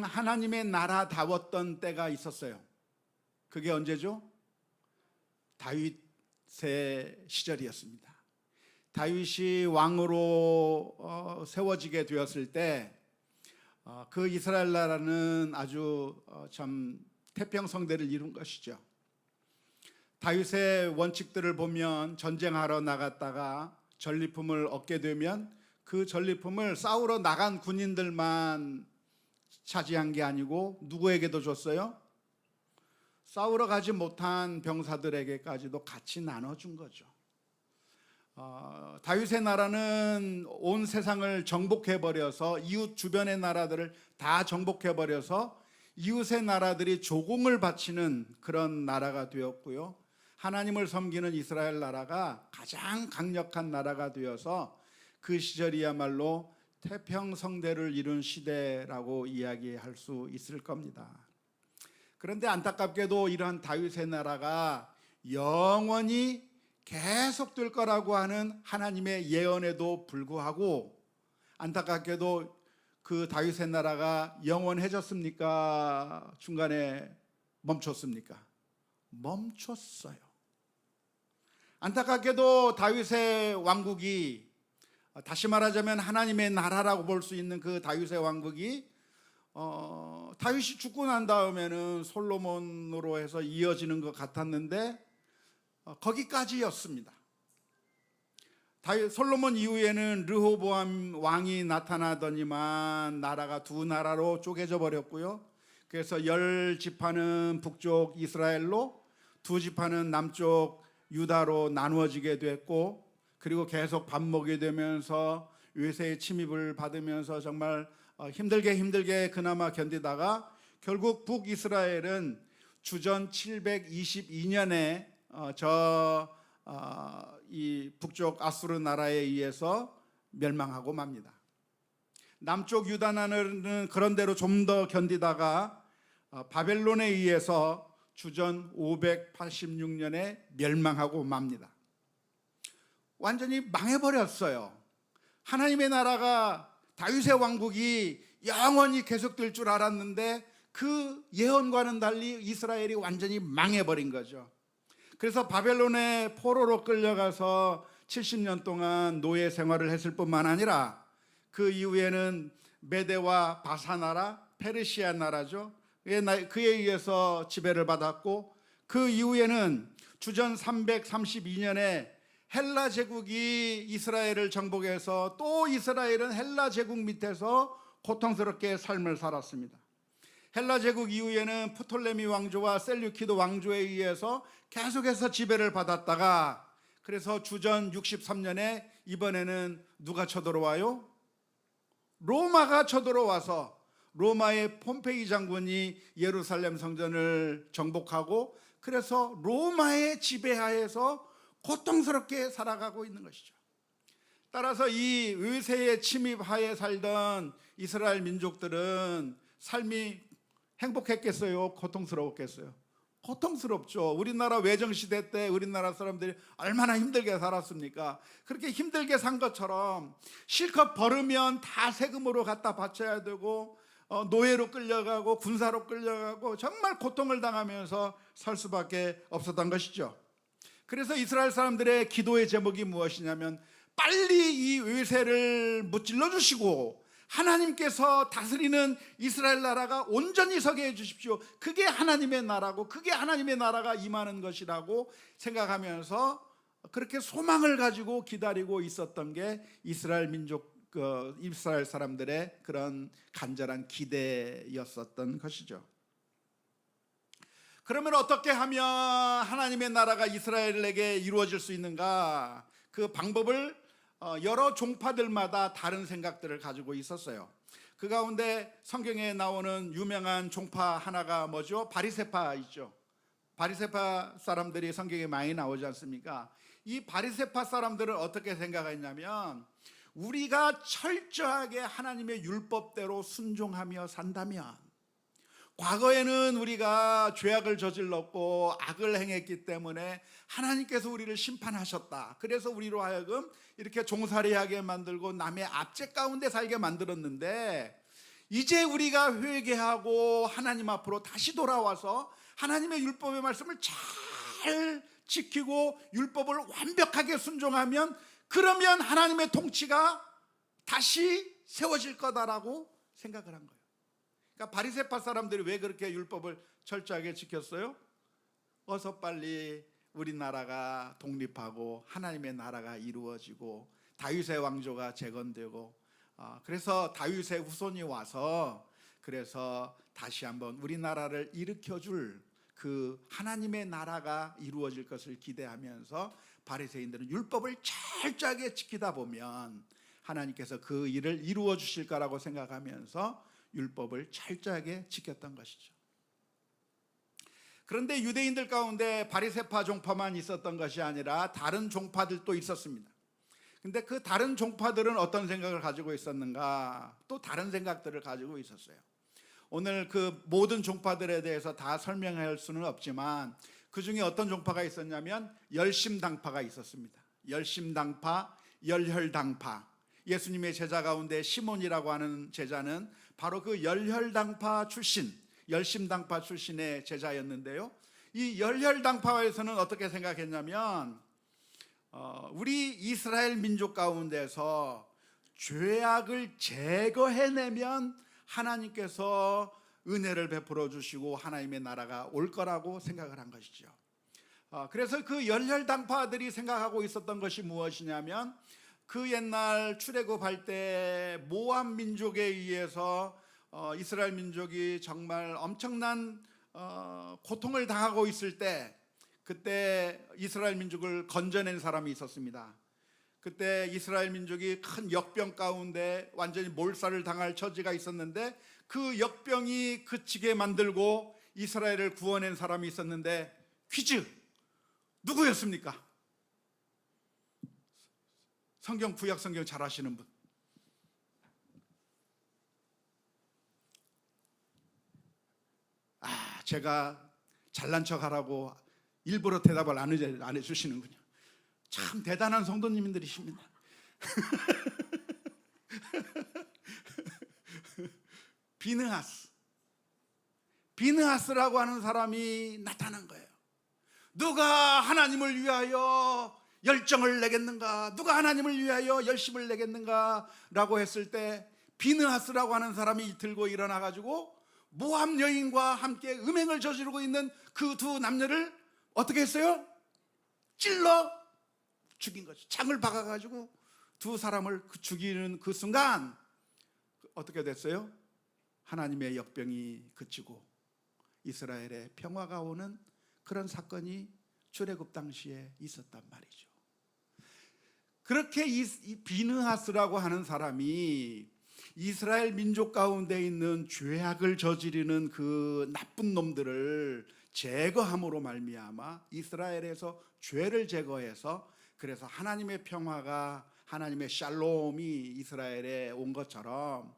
하나님의 나라다웠던 때가 있었어요. 그게 언제죠? 다윗의 시절이었습니다. 다윗이 왕으로 세워지게 되었을 때 그 이스라엘 나라는 아주 참 태평성대를 이룬 것이죠. 다윗의 원칙들을 보면 전쟁하러 나갔다가 전리품을 얻게 되면 그 전리품을 싸우러 나간 군인들만 차지한 게 아니고 누구에게도 줬어요? 싸우러 가지 못한 병사들에게까지도 같이 나눠준 거죠. 다윗의 나라는 온 세상을 정복해버려서 이웃 주변의 나라들을 다 정복해버려서 이웃의 나라들이 조공을 바치는 그런 나라가 되었고요. 하나님을 섬기는 이스라엘 나라가 가장 강력한 나라가 되어서 그 시절이야말로 태평성대를 이룬 시대라고 이야기할 수 있을 겁니다. 그런데 안타깝게도 이러한 다윗의 나라가 영원히 계속될 거라고 하는 하나님의 예언에도 불구하고 안타깝게도 그 다윗의 나라가 영원해졌습니까? 중간에 멈췄습니까? 멈췄어요. 안타깝게도 다윗의 왕국이, 다시 말하자면 하나님의 나라라고 볼 수 있는 그 다윗의 왕국이 다윗이 죽고 난 다음에는 솔로몬으로 해서 이어지는 것 같았는데 거기까지였습니다. 솔로몬 이후에는 르호보암 왕이 나타나더니만 나라가 두 나라로 쪼개져 버렸고요. 그래서 10지파는 북쪽 이스라엘로, 2지파는 남쪽 유다로 나누어지게 됐고, 그리고 계속 밥 먹게 되면서 외세의 침입을 받으면서 정말 힘들게 그나마 견디다가 결국 북이스라엘은 주전 722년에 이 북쪽 아수르 나라에 의해서 멸망하고 맙니다. 남쪽 유다나는 그런 대로 좀 더 견디다가 바벨론에 의해서 주전 586년에 멸망하고 맙니다. 완전히 망해버렸어요. 하나님의 나라가, 다윗의 왕국이 영원히 계속될 줄 알았는데 그 예언과는 달리 이스라엘이 완전히 망해버린 거죠. 그래서 바벨론의 포로로 끌려가서 70년 동안 노예 생활을 했을 뿐만 아니라 그 이후에는 메대와 바사 나라, 페르시아 나라죠. 그에 의해서 지배를 받았고, 그 이후에는 주전 332년에 헬라 제국이 이스라엘을 정복해서 또 이스라엘은 헬라 제국 밑에서 고통스럽게 삶을 살았습니다. 헬라 제국 이후에는 프톨레미 왕조와 셀류키드 왕조에 의해서 계속해서 지배를 받았다가, 그래서 주전 63년에 이번에는 누가 쳐들어와요? 로마가 쳐들어와서 로마의 폼페이 장군이 예루살렘 성전을 정복하고, 그래서 로마의 지배하에서 고통스럽게 살아가고 있는 것이죠. 따라서 이 외세의 침입하에 살던 이스라엘 민족들은 삶이 행복했겠어요? 고통스러웠겠어요? 고통스럽죠. 우리나라 외정시대 때 우리나라 사람들이 얼마나 힘들게 살았습니까? 그렇게 힘들게 산 것처럼 실컷 벌으면 다 세금으로 갖다 바쳐야 되고, 노예로 끌려가고 군사로 끌려가고 정말 고통을 당하면서 살 수밖에 없었던 것이죠. 그래서 이스라엘 사람들의 기도의 제목이 무엇이냐면, 빨리 이 외세를 무찔러 주시고 하나님께서 다스리는 이스라엘 나라가 온전히 서게 해주십시오. 그게 하나님의 나라고, 그게 하나님의 나라가 임하는 것이라고 생각하면서 그렇게 소망을 가지고 기다리고 있었던 게 이스라엘 민족, 이스라엘 사람들의 그런 간절한 기대였었던 것이죠. 그러면 어떻게 하면 하나님의 나라가 이스라엘에게 이루어질 수 있는가? 그 방법을 여러 종파들마다 다른 생각들을 가지고 있었어요. 그 가운데 성경에 나오는 유명한 종파 하나가 뭐죠? 바리새파 있죠. 바리새파 사람들이 성경에 많이 나오지 않습니까? 이 바리새파 사람들은 어떻게 생각했냐면, 우리가 철저하게 하나님의 율법대로 순종하며 산다면, 과거에는 우리가 죄악을 저질렀고 악을 행했기 때문에 하나님께서 우리를 심판하셨다. 그래서 우리로 하여금 이렇게 종살이하게 만들고 남의 압제 가운데 살게 만들었는데, 이제 우리가 회개하고 하나님 앞으로 다시 돌아와서 하나님의 율법의 말씀을 잘 지키고 율법을 완벽하게 순종하면, 그러면 하나님의 통치가 다시 세워질 거다라고 생각을 한 거예요. 그러니까 바리새파 사람들이 왜 그렇게 율법을 철저하게 지켰어요? 어서 빨리 우리나라가 독립하고 하나님의 나라가 이루어지고 다윗의 왕조가 재건되고, 그래서 다윗의 후손이 와서 그래서 다시 한번 우리나라를 일으켜줄 그 하나님의 나라가 이루어질 것을 기대하면서 바리새인들은 율법을 철저하게 지키다 보면 하나님께서 그 일을 이루어 주실 거라고 생각하면서 율법을 철저하게 지켰던 것이죠. 그런데 유대인들 가운데 바리새파 종파만 있었던 것이 아니라 다른 종파들도 있었습니다. 근데 그 다른 종파들은 어떤 생각을 가지고 있었는가? 또 다른 생각들을 가지고 있었어요. 오늘 그 모든 종파들에 대해서 다 설명할 수는 없지만 그 중에 어떤 종파가 있었냐면 열심당파가 있었습니다. 열심당파, 열혈당파. 예수님의 제자 가운데 시몬이라고 하는 제자는 바로 그 열혈당파 출신, 열심당파 출신의 제자였는데요, 이 열혈당파에서는 어떻게 생각했냐면 우리 이스라엘 민족 가운데서 죄악을 제거해내면 하나님께서 은혜를 베풀어 주시고 하나님의 나라가 올 거라고 생각을 한 것이죠. 그래서 그 열혈당파들이 생각하고 있었던 것이 무엇이냐면, 그 옛날 출애굽할 때 모압 민족에 의해서 이스라엘 민족이 정말 엄청난 고통을 당하고 있을 때, 그때 이스라엘 민족을 건져낸 사람이 있었습니다. 그때 이스라엘 민족이 큰 역병 가운데 완전히 몰살을 당할 처지가 있었는데 그 역병이 그치게 만들고 이스라엘을 구원한 사람이 있었는데, 퀴즈, 누구였습니까? 성경, 구약 성경 잘 아시는 분. 제가 잘난 척하라고 일부러 대답을 안 해주시는군요. 참 대단한 성도님들이십니다. 비느하스라고 하는 사람이 나타난 거예요. 누가 하나님을 위하여 열정을 내겠는가, 누가 하나님을 위하여 열심을 내겠는가 라고 했을 때 비느하스라고 하는 사람이 들고 일어나 가지고 모압 여인과 함께 음행을 저지르고 있는 그 두 남녀를 어떻게 했어요? 찔러 죽인 거죠. 창을 박아가지고 두 사람을 죽이는 그 순간 어떻게 됐어요? 하나님의 역병이 그치고 이스라엘의 평화가 오는 그런 사건이 출애굽 당시에 있었단 말이죠. 그렇게 이 비느하스라고 하는 사람이 이스라엘 민족 가운데 있는 죄악을 저지르는 그 나쁜 놈들을 제거함으로 말미암아 이스라엘에서 죄를 제거해서, 그래서 하나님의 평화가, 하나님의 샬롬이 이스라엘에 온 것처럼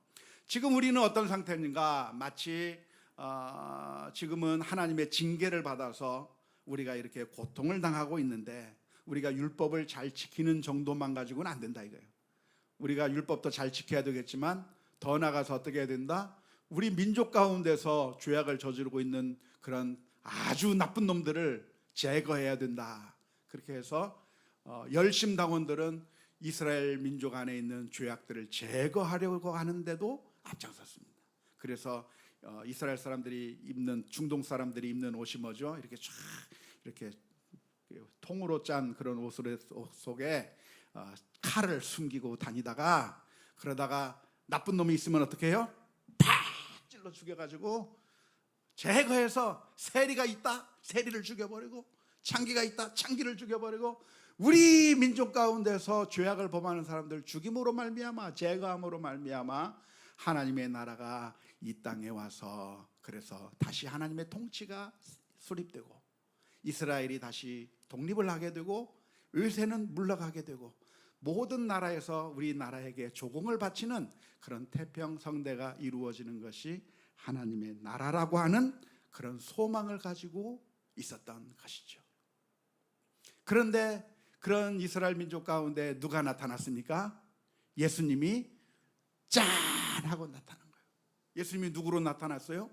지금 우리는 어떤 상태인가? 마치 지금은 하나님의 징계를 받아서 우리가 이렇게 고통을 당하고 있는데 우리가 율법을 잘 지키는 정도만 가지고는 안 된다 이거예요. 우리가 율법도 잘 지켜야 되겠지만 더 나아가서 어떻게 해야 된다? 우리 민족 가운데서 죄악을 저지르고 있는 그런 아주 나쁜 놈들을 제거해야 된다. 그렇게 해서 열심당원들은 이스라엘 민족 안에 있는 죄악들을 제거하려고 하는데도 앞장섰습니다. 그래서 이스라엘 사람들이 입는, 중동 사람들이 입는 옷이 뭐죠? 이렇게 쫙 이렇게 통으로 짠 그런 옷 속에 칼을 숨기고 다니다가, 그러다가 나쁜 놈이 있으면 어떻게 해요? 팍 찔러 죽여가지고 제거해서, 세리가 있다, 세리를 죽여버리고, 창기가 있다, 창기를 죽여버리고, 우리 민족 가운데서 죄악을 범하는 사람들 죽임으로 말미암아, 제거함으로 말미암아 하나님의 나라가 이 땅에 와서, 그래서 다시 하나님의 통치가 수립되고 이스라엘이 다시 독립을 하게 되고 의세는 물러가게 되고 모든 나라에서 우리 나라에게 조공을 바치는 그런 태평성대가 이루어지는 것이 하나님의 나라라고 하는 그런 소망을 가지고 있었던 것이죠. 그런데 그런 이스라엘 민족 가운데 누가 나타났습니까? 예수님이 짠 하고 나타난 거예요. 예수님이 누구로 나타났어요?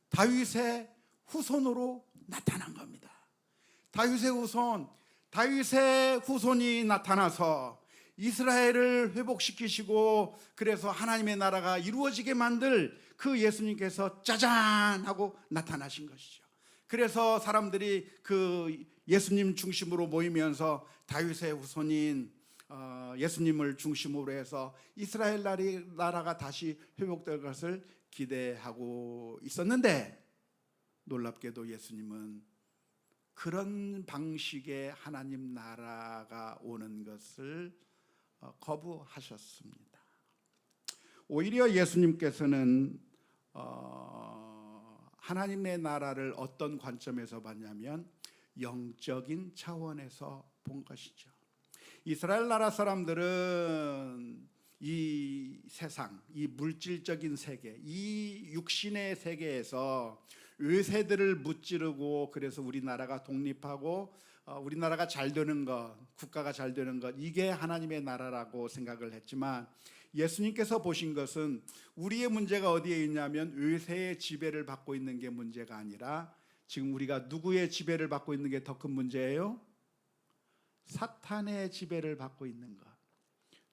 다윗의 후손으로 나타난 겁니다. 다윗의 후손, 다윗의 후손이 나타나서 이스라엘을 회복시키시고 그래서 하나님의 나라가 이루어지게 만들 그 예수님께서 짜잔 하고 나타나신 것이죠. 그래서 사람들이 그 예수님 중심으로 모이면서 다윗의 후손인 예수님을 중심으로 해서 이스라엘 나라가 다시 회복될 것을 기대하고 있었는데, 놀랍게도 예수님은 그런 방식의 하나님 나라가 오는 것을 거부하셨습니다. 오히려 예수님께서는 하나님의 나라를 어떤 관점에서 봤냐면 영적인 차원에서 본 것이죠. 이스라엘 나라 사람들은 이 세상, 이 물질적인 세계, 이 육신의 세계에서 외세들을 무찌르고 그래서 우리나라가 독립하고 우리나라가 잘 되는 것, 국가가 잘 되는 것, 이게 하나님의 나라라고 생각을 했지만 예수님께서 보신 것은 우리의 문제가 어디에 있냐면 외세의 지배를 받고 있는 게 문제가 아니라 지금 우리가 누구의 지배를 받고 있는 게 더 큰 문제예요? 사탄의 지배를 받고 있는 것,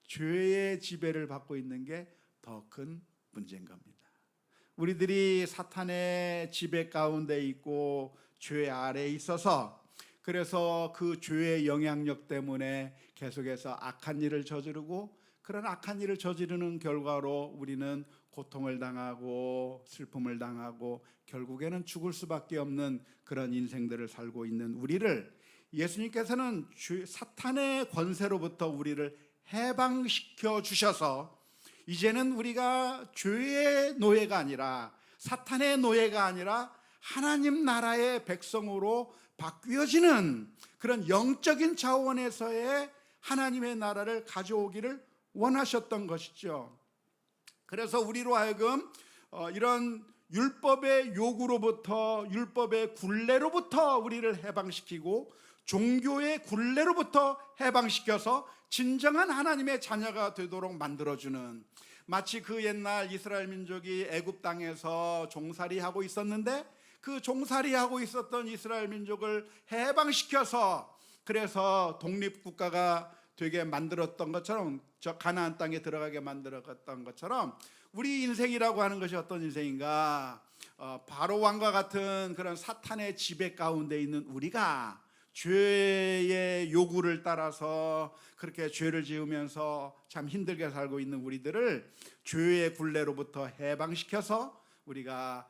죄의 지배를 받고 있는 게 더 큰 문제인 겁니다. 우리들이 사탄의 지배 가운데 있고 죄 아래에 있어서 그래서 그 죄의 영향력 때문에 계속해서 악한 일을 저지르고 그런 악한 일을 저지르는 결과로 우리는 고통을 당하고 슬픔을 당하고 결국에는 죽을 수밖에 없는 그런 인생들을 살고 있는 우리를 예수님께서는 사탄의 권세로부터 우리를 해방시켜 주셔서 이제는 우리가 죄의 노예가 아니라 사탄의 노예가 아니라 하나님 나라의 백성으로 바뀌어지는 그런 영적인 차원에서의 하나님의 나라를 가져오기를 원하셨던 것이죠. 그래서 우리로 하여금 이런 율법의 요구로부터, 율법의 굴레로부터 우리를 해방시키고 종교의 굴레로부터 해방시켜서 진정한 하나님의 자녀가 되도록 만들어주는, 마치 그 옛날 이스라엘 민족이 애굽 땅에서 종살이하고 있었는데 그 종살이하고 있었던 이스라엘 민족을 해방시켜서 그래서 독립국가가 되게 만들었던 것처럼, 저 가나안 땅에 들어가게 만들었던 것처럼 우리 인생이라고 하는 것이 어떤 인생인가? 바로 왕과 같은 그런 사탄의 지배 가운데 있는 우리가 죄의 요구를 따라서 그렇게 죄를 지으면서 참 힘들게 살고 있는 우리들을 죄의 굴레로부터 해방시켜서 우리가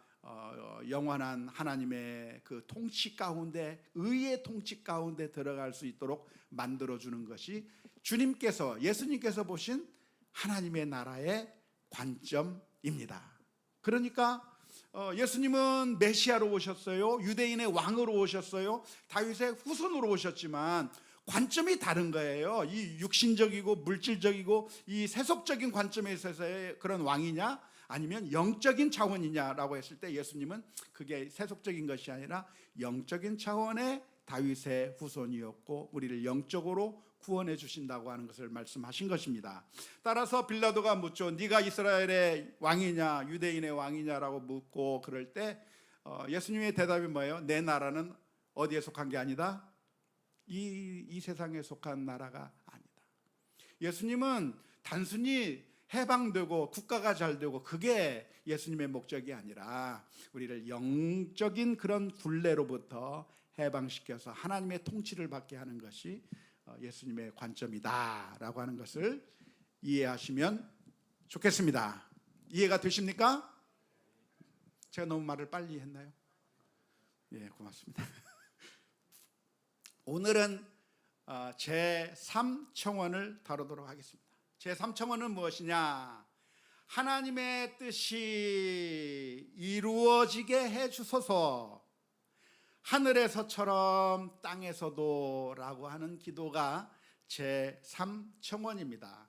영원한 하나님의 그 통치 가운데, 의의 통치 가운데 들어갈 수 있도록 만들어주는 것이 주님께서, 예수님께서 보신 하나님의 나라의 관점입니다. 그러니까 예수님은 메시아로 오셨어요. 유대인의 왕으로 오셨어요. 다윗의 후손으로 오셨지만 관점이 다른 거예요. 이 육신적이고 물질적이고 이 세속적인 관점에 있어서의 그런 왕이냐 아니면 영적인 차원이냐라고 했을 때 예수님은 그게 세속적인 것이 아니라 영적인 차원의 다윗의 후손이었고 우리를 영적으로 구원해 주신다고 하는 것을 말씀하신 것입니다. 따라서 빌라도가 묻죠. 네가 이스라엘의 왕이냐 유대인의 왕이냐라고 묻고 그럴 때 예수님의 대답이 뭐예요? 내 나라는 어디에 속한 게 아니다? 이 세상에 속한 나라가 아니다. 예수님은 단순히 해방되고 국가가 잘 되고 그게 예수님의 목적이 아니라 우리를 영적인 그런 굴레로부터 해방시켜서 하나님의 통치를 받게 하는 것이 예수님의 관점이다라고 하는 것을 이해하시면 좋겠습니다. 이해가 되십니까? 제가 너무 말을 빨리 했나요? 예, 고맙습니다. 오늘은 제3청원을 다루도록 하겠습니다. 제3청원은 무엇이냐? 하나님의 뜻이 이루어지게 해주소서, 하늘에서처럼 땅에서도 라고 하는 기도가 제3청원입니다.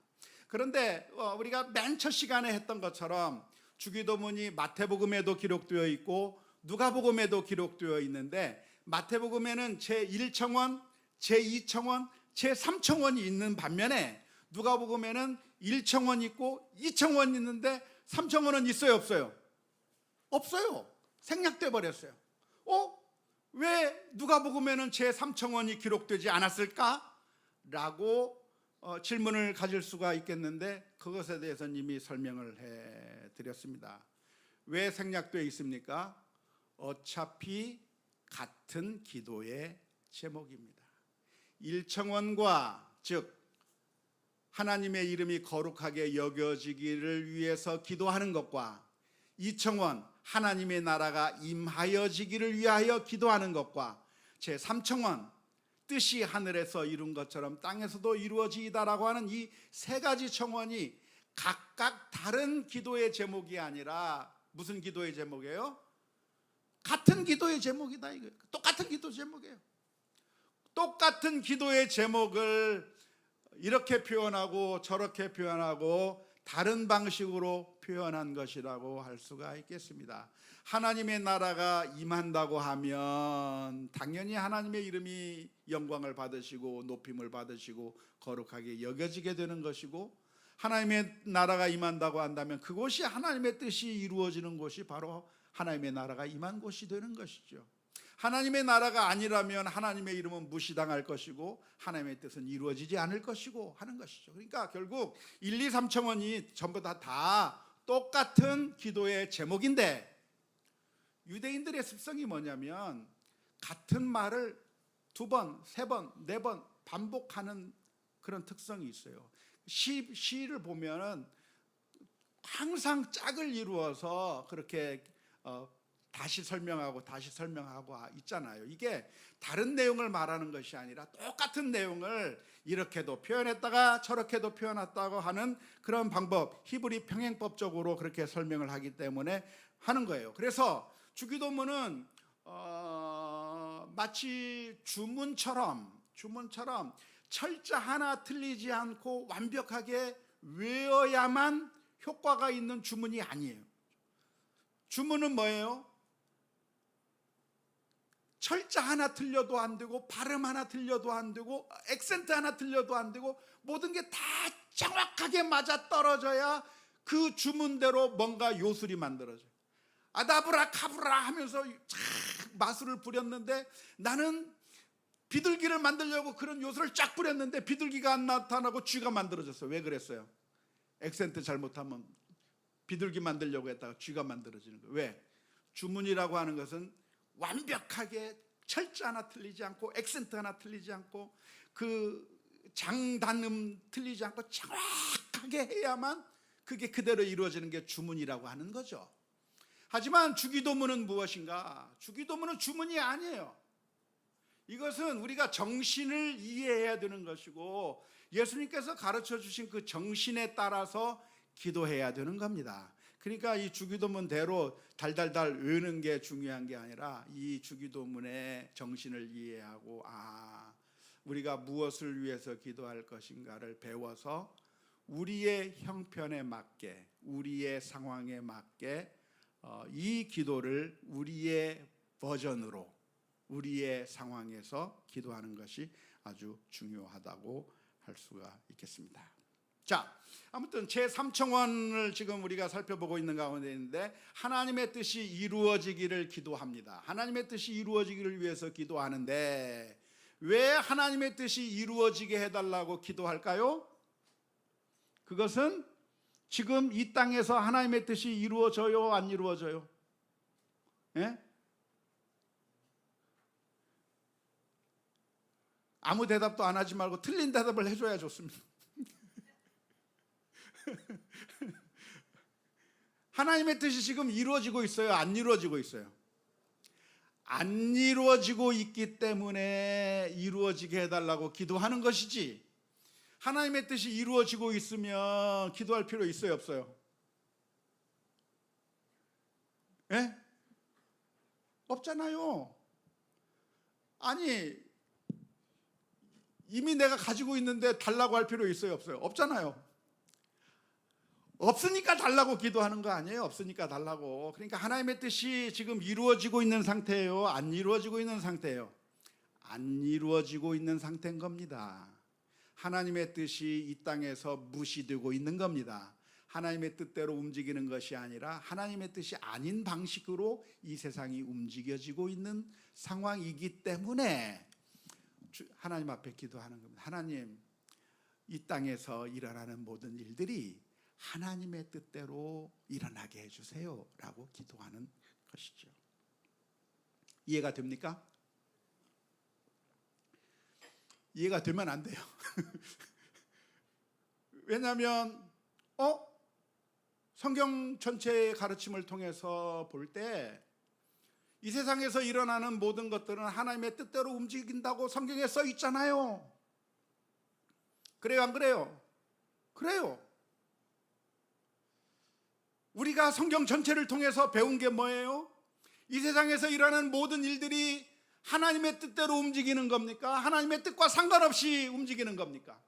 그런데 우리가 맨 첫 시간에 했던 것처럼 주기도문이 마태복음에도 기록되어 있고 누가복음에도 기록되어 있는데 마태복음에는 제1청원, 제2청원, 제3청원이 있는 반면에 누가복음에는 1청원 있고 2청원 있는데 3청원은 있어요 없어요? 없어요. 생략돼 버렸어요. 왜 누가복음에는 제3청원이 기록되지 않았을까? 라고 질문을 가질 수가 있겠는데, 그것에 대해서는 이미 설명을 해드렸습니다. 왜 생략되어 있습니까? 어차피 같은 기도의 제목입니다. 1청원과, 즉 하나님의 이름이 거룩하게 여겨지기를 위해서 기도하는 것과, 2청원, 하나님의 나라가 임하여지기를 위하여 기도하는 것과, 제3청원, 뜻이 하늘에서 이룬 것처럼 땅에서도 이루어지이다라고 하는 이 세 가지 청원이 각각 다른 기도의 제목이 아니라 무슨 기도의 제목이에요? 같은 기도의 제목이다 이거예요. 똑같은 기도 제목이에요. 똑같은 기도의 제목을 이렇게 표현하고 저렇게 표현하고 다른 방식으로 표현한 것이라고 할 수가 있겠습니다. 하나님의 나라가 임한다고 하면 당연히 하나님의 이름이 영광을 받으시고 높임을 받으시고 거룩하게 여겨지게 되는 것이고, 하나님의 나라가 임한다고 한다면 그곳이 하나님의 뜻이 이루어지는 곳이 바로 하나님의 나라가 임한 곳이 되는 것이죠. 하나님의 나라가 아니라면 하나님의 이름은 무시당할 것이고 하나님의 뜻은 이루어지지 않을 것이고 하는 것이죠. 그러니까 결국 1, 2, 3청원이 전부 다 똑같은 기도의 제목인데, 유대인들의 습성이 뭐냐면 같은 말을 2번, 3번, 4번 반복하는 그런 특성이 있어요. 시를 보면은 항상 짝을 이루어서 그렇게 다시 설명하고 있잖아요. 이게 다른 내용을 말하는 것이 아니라 똑같은 내용을 이렇게도 표현했다가 저렇게도 표현했다고 하는 그런 방법, 히브리 평행법적으로 그렇게 설명을 하기 때문에 하는 거예요. 그래서 주기도문은 마치 주문처럼 철자 하나 틀리지 않고 완벽하게 외워야만 효과가 있는 주문이 아니에요. 주문은 뭐예요? 철자 하나 틀려도 안 되고 발음 하나 틀려도 안 되고 액센트 하나 틀려도 안 되고 모든 게 다 정확하게 맞아 떨어져야 그 주문대로 뭔가 요술이 만들어져요. 아다브라 카브라 하면서 마술을 부렸는데, 나는 비둘기를 만들려고 그런 요술을 쫙 부렸는데 비둘기가 안 나타나고 쥐가 만들어졌어요. 왜 그랬어요? 액센트 잘못하면 비둘기 만들려고 했다가 쥐가 만들어지는 거예요. 왜? 주문이라고 하는 것은 완벽하게 철자 하나 틀리지 않고 액센트 하나 틀리지 않고 그 장단음 틀리지 않고 정확하게 해야만 그게 그대로 이루어지는 게 주문이라고 하는 거죠. 하지만 주기도문은 무엇인가? 주기도문은 주문이 아니에요. 이것은 우리가 정신을 이해해야 되는 것이고 예수님께서 가르쳐 주신 그 정신에 따라서 기도해야 되는 겁니다. 그러니까 이 주기도문대로 달달달 외우는 게 중요한 게 아니라 이 주기도문의 정신을 이해하고 우리가 무엇을 위해서 기도할 것인가를 배워서 우리의 형편에 맞게, 우리의 상황에 맞게 이 기도를 우리의 버전으로, 우리의 상황에서 기도하는 것이 아주 중요하다고 할 수가 있겠습니다. 자, 아무튼 제3청원을 지금 우리가 살펴보고 있는 가운데 있는데, 하나님의 뜻이 이루어지기를 기도합니다. 하나님의 뜻이 이루어지기를 위해서 기도하는데, 왜 하나님의 뜻이 이루어지게 해달라고 기도할까요? 그것은 지금 이 땅에서 하나님의 뜻이 이루어져요, 안 이루어져요? 예? 아무 대답도 안 하지 말고 틀린 대답을 해줘야 좋습니다. 하나님의 뜻이 지금 이루어지고 있어요, 안 이루어지고 있어요? 안 이루어지고 있기 때문에 이루어지게 해달라고 기도하는 것이지, 하나님의 뜻이 이루어지고 있으면 기도할 필요 있어요, 없어요? 예? 없잖아요. 아니, 이미 내가 가지고 있는데 달라고 할 필요 있어요, 없어요? 없잖아요. 없으니까 달라고 기도하는 거 아니에요? 없으니까 달라고. 그러니까 하나님의 뜻이 지금 이루어지고 있는 상태예요, 안 이루어지고 있는 상태예요? 안 이루어지고 있는 상태인 겁니다. 하나님의 뜻이 이 땅에서 무시되고 있는 겁니다. 하나님의 뜻대로 움직이는 것이 아니라 하나님의 뜻이 아닌 방식으로 이 세상이 움직여지고 있는 상황이기 때문에 하나님 앞에 기도하는 겁니다. 하나님, 이 땅에서 일어나는 모든 일들이 하나님의 뜻대로 일어나게 해주세요 라고 기도하는 것이죠. 이해가 됩니까? 이해가 되면 안 돼요. 왜냐하면 성경 전체의 가르침을 통해서 볼 때 이 세상에서 일어나는 모든 것들은 하나님의 뜻대로 움직인다고 성경에 써 있잖아요. 그래요, 안 그래요? 그래요. 우리가 성경 전체를 통해서 배운 게 뭐예요? 이 세상에서 일어나는 모든 일들이 하나님의 뜻대로 움직이는 겁니까? 하나님의 뜻과 상관없이 움직이는 겁니까?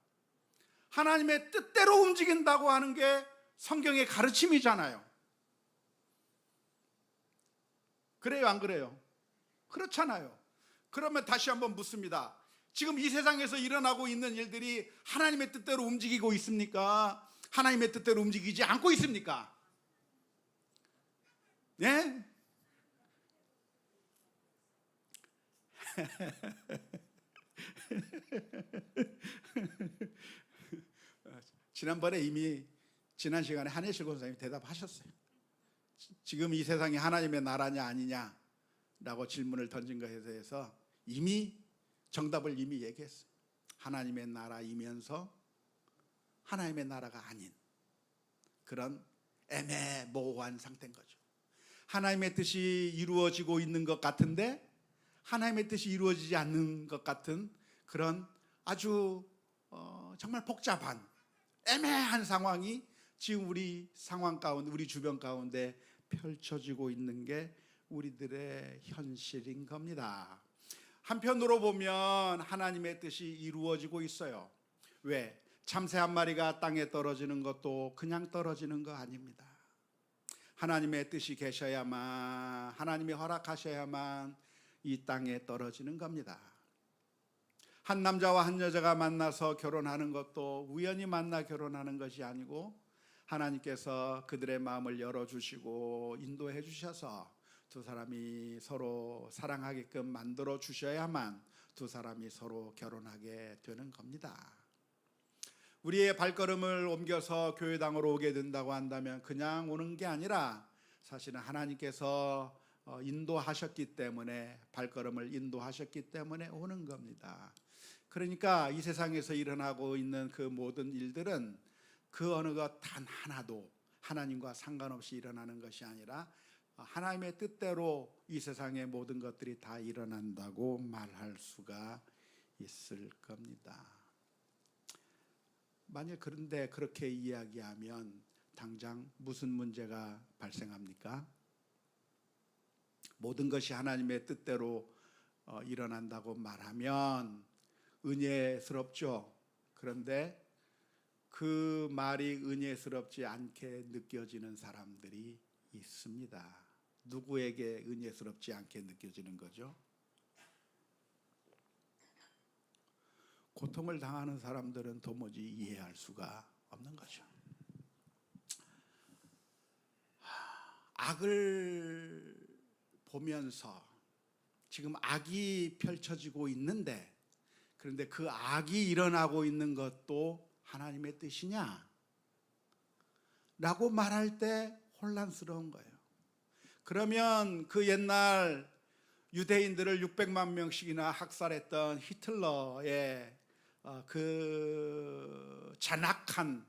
하나님의 뜻대로 움직인다고 하는 게 성경의 가르침이잖아요. 그래요, 안 그래요? 그렇잖아요. 그러면 다시 한번 묻습니다. 지금 이 세상에서 일어나고 있는 일들이 하나님의 뜻대로 움직이고 있습니까? 하나님의 뜻대로 움직이지 않고 있습니까? 네? 지난번에 이미 지난 시간에 한혜실 권사님이 대답하셨어요. 지금 이 세상이 하나님의 나라냐 아니냐 라고 질문을 던진 것에 대해서 이미 정답을 이미 얘기했어요. 하나님의 나라이면서 하나님의 나라가 아닌 그런 애매모호한 상태인 거죠. 하나님의 뜻이 이루어지고 있는 것 같은데 하나님의 뜻이 이루어지지 않는 것 같은 그런 아주 정말 복잡한 애매한 상황이 지금 우리 상황 가운데, 우리 주변 가운데 펼쳐지고 있는 게 우리들의 현실인 겁니다. 한편으로 보면 하나님의 뜻이 이루어지고 있어요. 왜? 참새 한 마리가 땅에 떨어지는 것도 그냥 떨어지는 거 아닙니다. 하나님의 뜻이 계셔야만, 하나님이 허락하셔야만 이 땅에 떨어지는 겁니다. 한 남자와 한 여자가 만나서 결혼하는 것도 우연히 만나 결혼하는 것이 아니고 하나님께서 그들의 마음을 열어주시고 인도해 주셔서 두 사람이 서로 사랑하게끔 만들어 주셔야만 두 사람이 서로 결혼하게 되는 겁니다. 우리의 발걸음을 옮겨서 교회당으로 오게 된다고 한다면 그냥 오는 게 아니라 사실은 하나님께서 인도하셨기 때문에, 발걸음을 인도하셨기 때문에 오는 겁니다. 그러니까 이 세상에서 일어나고 있는 그 모든 일들은 그 어느 것 단 하나도 하나님과 상관없이 일어나는 것이 아니라 하나님의 뜻대로 이 세상의 모든 것들이 다 일어난다고 말할 수가 있을 겁니다. 만약 그런데 그렇게 이야기하면 당장 무슨 문제가 발생합니까? 모든 것이 하나님의 뜻대로 일어난다고 말하면 은혜스럽죠. 그런데 그 말이 은혜스럽지 않게 느껴지는 사람들이 있습니다. 누구에게 은혜스럽지 않게 느껴지는 거죠? 고통을 당하는 사람들은 도무지 이해할 수가 없는 거죠. 악을 보면서 지금 악이 펼쳐지고 있는데, 그런데 그 악이 일어나고 있는 것도 하나님의 뜻이냐? 라고 말할 때 혼란스러운 거예요. 그러면 그 옛날 유대인들을 600만 명씩이나 학살했던 히틀러의 그 잔악한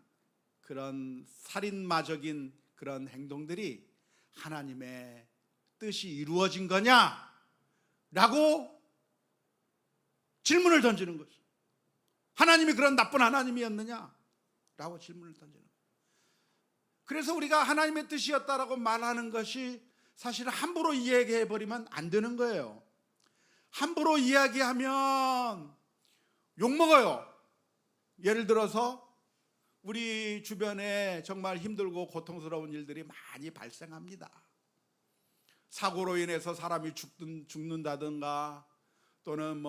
그런 살인마적인 그런 행동들이 하나님의 뜻이 이루어진 거냐? 라고 질문을 던지는 거죠. 하나님이 그런 나쁜 하나님이었느냐? 라고 질문을 던지는 거예요. 그래서 우리가 하나님의 뜻이었다라고 말하는 것이 사실 함부로 이야기해버리면 안 되는 거예요. 함부로 이야기하면 욕먹어요. 예를 들어서 우리 주변에 정말 힘들고 고통스러운 일들이 많이 발생합니다. 사고로 인해서 사람이 죽는다든가 또는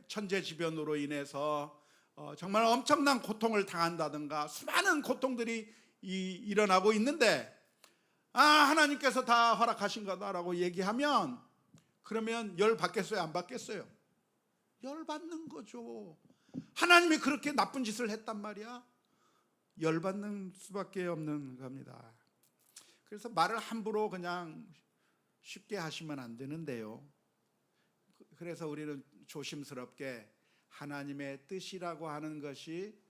천재지변으로 인해서 정말 엄청난 고통을 당한다든가 수많은 고통들이 일어나고 있는데 하나님께서 다 허락하신 거다라고 얘기하면 그러면 열 받겠어요? 안 받겠어요? 열 받는 거죠. 하나님이 그렇게 나쁜 짓을 했단 말이야. 열 받는 수밖에 없는 겁니다. 그래서 말을 함부로 그냥 쉽게 하시면 안 되는데요. 그래서 우리는 조심스럽게 하나님의 뜻이라고 하는 것이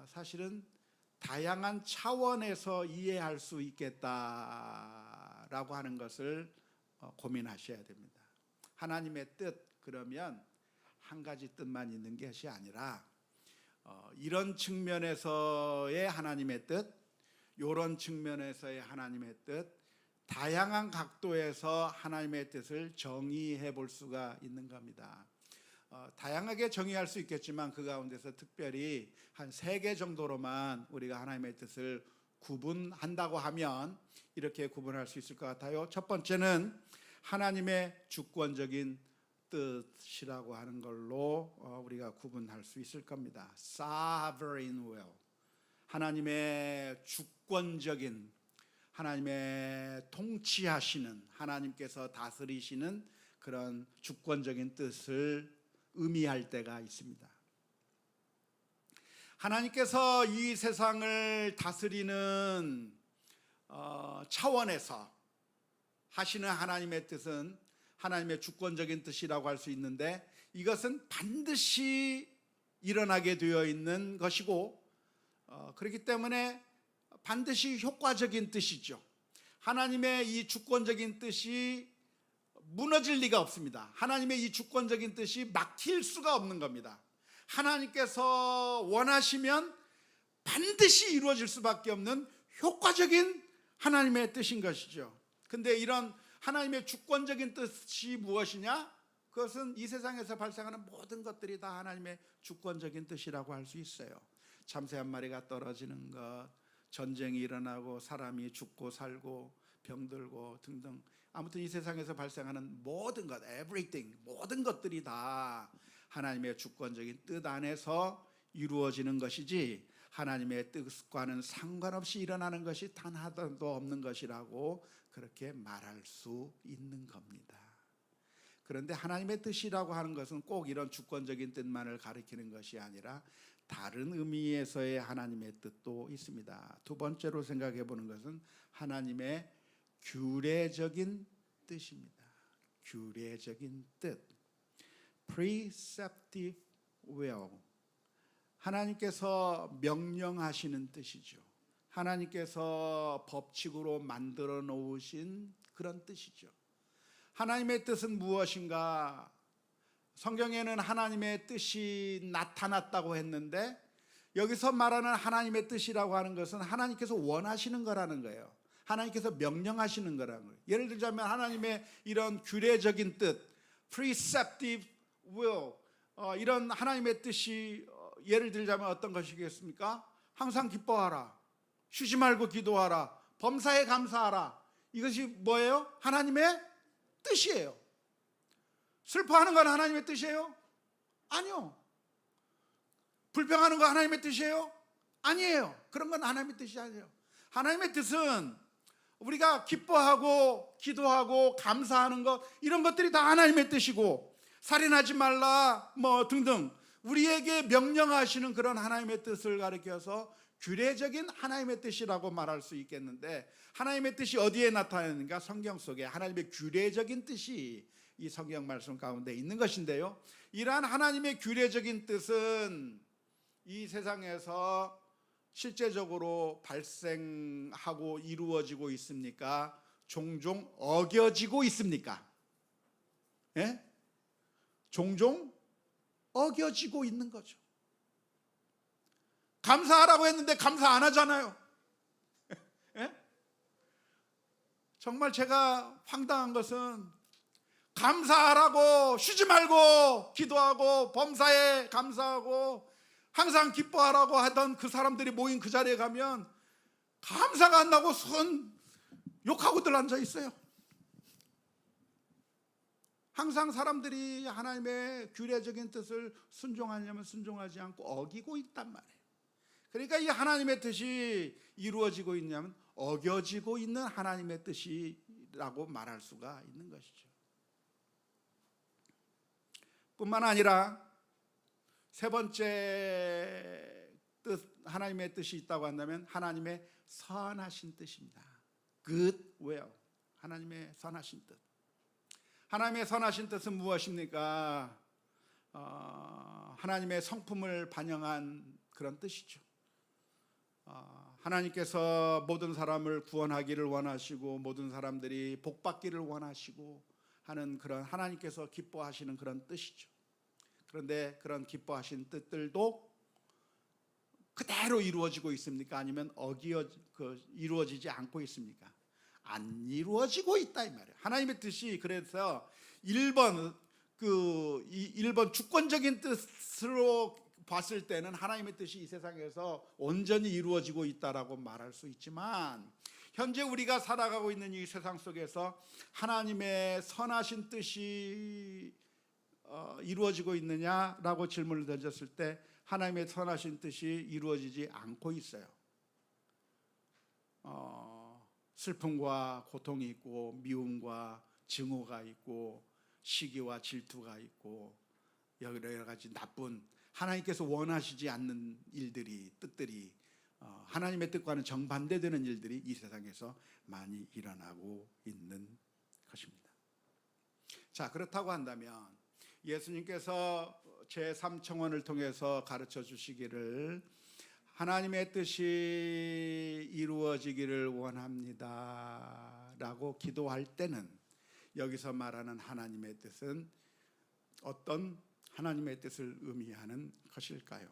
사실은 다양한 차원에서 이해할 수 있겠다라고 하는 것을 고민하셔야 됩니다. 하나님의 뜻 그러면 한 가지 뜻만 있는 것이 아니라 이런 측면에서의 하나님의 뜻, 이런 측면에서의 하나님의 뜻, 다양한 각도에서 하나님의 뜻을 정의해 볼 수가 있는 겁니다. 다양하게 정의할 수 있겠지만 그 가운데서 특별히 한 3개 정도로만 우리가 하나님의 뜻을 구분한다고 하면 이렇게 구분할 수 있을 것 같아요. 첫 번째는 하나님의 주권적인 뜻이라고 하는 걸로 우리가 구분할 수 있을 겁니다. Sovereign will. 하나님의 주권적인, 하나님의 통치하시는, 하나님께서 다스리시는 그런 주권적인 뜻을 의미할 때가 있습니다. 하나님께서 이 세상을 다스리는 차원에서 하시는 하나님의 뜻은 하나님의 주권적인 뜻이라고 할 수 있는데 이것은 반드시 일어나게 되어 있는 것이고 그렇기 때문에 반드시 효과적인 뜻이죠. 하나님의 이 주권적인 뜻이 무너질 리가 없습니다. 하나님의 이 주권적인 뜻이 막힐 수가 없는 겁니다. 하나님께서 원하시면 반드시 이루어질 수밖에 없는 효과적인 하나님의 뜻인 것이죠. 근데 이런 하나님의 주권적인 뜻이 무엇이냐? 그것은 이 세상에서 발생하는 모든 것들이 다 하나님의 주권적인 뜻이라고 할 수 있어요. 참새 한 마리가 떨어지는 것, 전쟁이 일어나고 사람이 죽고 살고 병들고 등등, 아무튼 이 세상에서 발생하는 모든 것, everything, 모든 것들이 다 하나님의 주권적인 뜻 안에서 이루어지는 것이지 하나님의 뜻과는 상관없이 일어나는 것이 단 하나도 없는 것이라고 그렇게 말할 수 있는 겁니다. 그런데 하나님의 뜻이라고 하는 것은 꼭 이런 주권적인 뜻만을 가리키는 것이 아니라 다른 의미에서의 하나님의 뜻도 있습니다. 두 번째로 생각해 보는 것은 하나님의 규례적인 뜻입니다. 규례적인 뜻, preceptive will. 하나님께서 명령하시는 뜻이죠. 하나님께서 법칙으로 만들어 놓으신 그런 뜻이죠. 하나님의 뜻은 무엇인가? 성경에는 하나님의 뜻이 나타났다고 했는데 여기서 말하는 하나님의 뜻이라고 하는 것은 하나님께서 원하시는 거라는 거예요. 하나님께서 명령하시는 거라는 거예요. 예를 들자면 하나님의 이런 규례적인 뜻, preceptive will, 이런 하나님의 뜻이 예를 들자면 어떤 것이겠습니까? 항상 기뻐하라, 쉬지 말고 기도하라, 범사에 감사하라. 이것이 뭐예요? 하나님의 뜻이에요. 슬퍼하는 건 하나님의 뜻이에요? 아니요. 불평하는 건 하나님의 뜻이에요? 아니에요. 그런 건 하나님의 뜻이 아니에요. 하나님의 뜻은 우리가 기뻐하고 기도하고 감사하는 것, 이런 것들이 다 하나님의 뜻이고, 살인하지 말라 뭐 등등 우리에게 명령하시는 그런 하나님의 뜻을 가리켜서 규례적인 하나님의 뜻이라고 말할 수 있겠는데, 하나님의 뜻이 어디에 나타나는가? 성경 속에 하나님의 규례적인 뜻이 이 성경 말씀 가운데 있는 것인데요, 이러한 하나님의 규례적인 뜻은 이 세상에서 실제적으로 발생하고 이루어지고 있습니까? 종종 어겨지고 있습니까? 예? 종종 어겨지고 있는 거죠. 감사하라고 했는데 감사 안 하잖아요. 예? 정말 제가 황당한 것은 감사하라고, 쉬지 말고 기도하고 범사에 감사하고 항상 기뻐하라고 하던 그 사람들이 모인 그 자리에 가면 감사가 안 나고 손 욕하고들 앉아 있어요. 항상 사람들이 하나님의 규례적인 뜻을 순종하냐면 순종하지 않고 어기고 있단 말이에요. 그러니까 이 하나님의 뜻이 이루어지고 있냐면 어겨지고 있는 하나님의 뜻이라고 말할 수가 있는 것이죠. 뿐만 아니라 세 번째 뜻, 하나님의 뜻이 있다고 한다면 하나님의 선하신 뜻입니다. Good will, 하나님의 선하신 뜻. 하나님의 선하신 뜻은 무엇입니까? 하나님의 성품을 반영한 그런 뜻이죠. 하나님께서 모든 사람을 구원하기를 원하시고 모든 사람들이 복받기를 원하시고 하는 그런 하나님께서 기뻐하시는 그런 뜻이죠. 그런데 그런 기뻐하신 뜻들도 그대로 이루어지고 있습니까? 아니면 이루어지지 않고 있습니까? 안 이루어지고 있다 이 말이에요. 하나님의 뜻이 그래서 1번 주권적인 뜻으로 봤을 때는 하나님의 뜻이 이 세상에서 온전히 이루어지고 있다라고 말할 수 있지만 현재 우리가 살아가고 있는 이 세상 속에서 하나님의 선하신 뜻이 이루어지고 있느냐라고 질문을 던졌을 때 하나님의 선하신 뜻이 이루어지지 않고 있어요. 슬픔과 고통이 있고 미움과 증오가 있고 시기와 질투가 있고 여러 가지 나쁜 하나님께서 원하시지 않는 일들이 뜻들이 하나님의 뜻과는 정반대되는 일들이 이 세상에서 많이 일어나고 있는 것입니다. 자, 그렇다고 한다면 예수님께서 제3청원을 통해서 가르쳐 주시기를 하나님의 뜻이 이루어지기를 원합니다 라고 기도할 때는 여기서 말하는 하나님의 뜻은 어떤 하나님의 뜻을 의미하는 것일까요?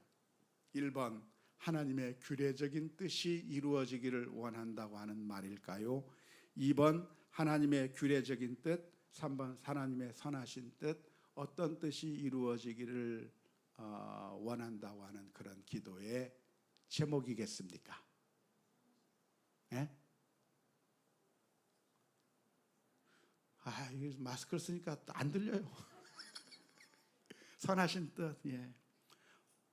1번 하나님의 규례적인 뜻이 이루어지기를 원한다고 하는 말일까요? 2번 하나님의 규례적인 뜻, 3번 하나님의 선하신 뜻, 어떤 뜻이 이루어지기를 원한다고 하는 그런 기도의 제목이겠습니까? 예? 이게 마스크를 쓰니까 안 들려요. 선하신 뜻, 예,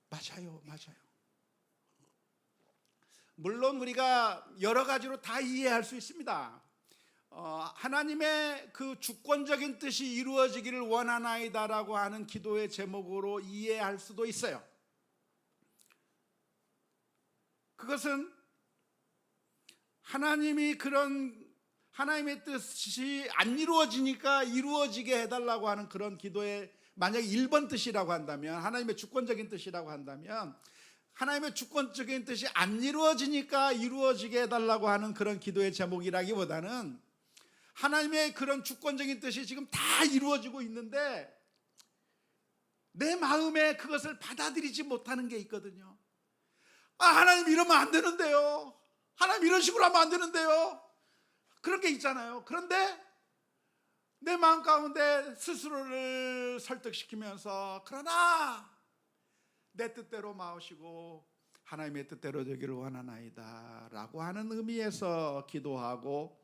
맞아요. 물론 우리가 여러 가지로 다 이해할 수 있습니다. 하나님의 그 주권적인 뜻이 이루어지기를 원하나이다라고 하는 기도의 제목으로 이해할 수도 있어요. 그것은 하나님이 그런 하나님의 뜻이 안 이루어지니까 이루어지게 해달라고 하는 그런 기도의 만약에 1번 뜻이라고 한다면 하나님의 주권적인 뜻이라고 한다면 하나님의 주권적인 뜻이 안 이루어지니까 이루어지게 해달라고 하는 그런 기도의 제목이라기보다는 하나님의 그런 주권적인 뜻이 지금 다 이루어지고 있는데 내 마음에 그것을 받아들이지 못하는 게 있거든요. 하나님 이러면 안 되는데요. 하나님 이런 식으로 하면 안 되는데요. 그런 게 있잖아요. 그런데 내 마음 가운데 스스로를 설득시키면서 그러나 내 뜻대로 마으시고 하나님의 뜻대로 되기를 원하나이다 라고 하는 의미에서 기도하고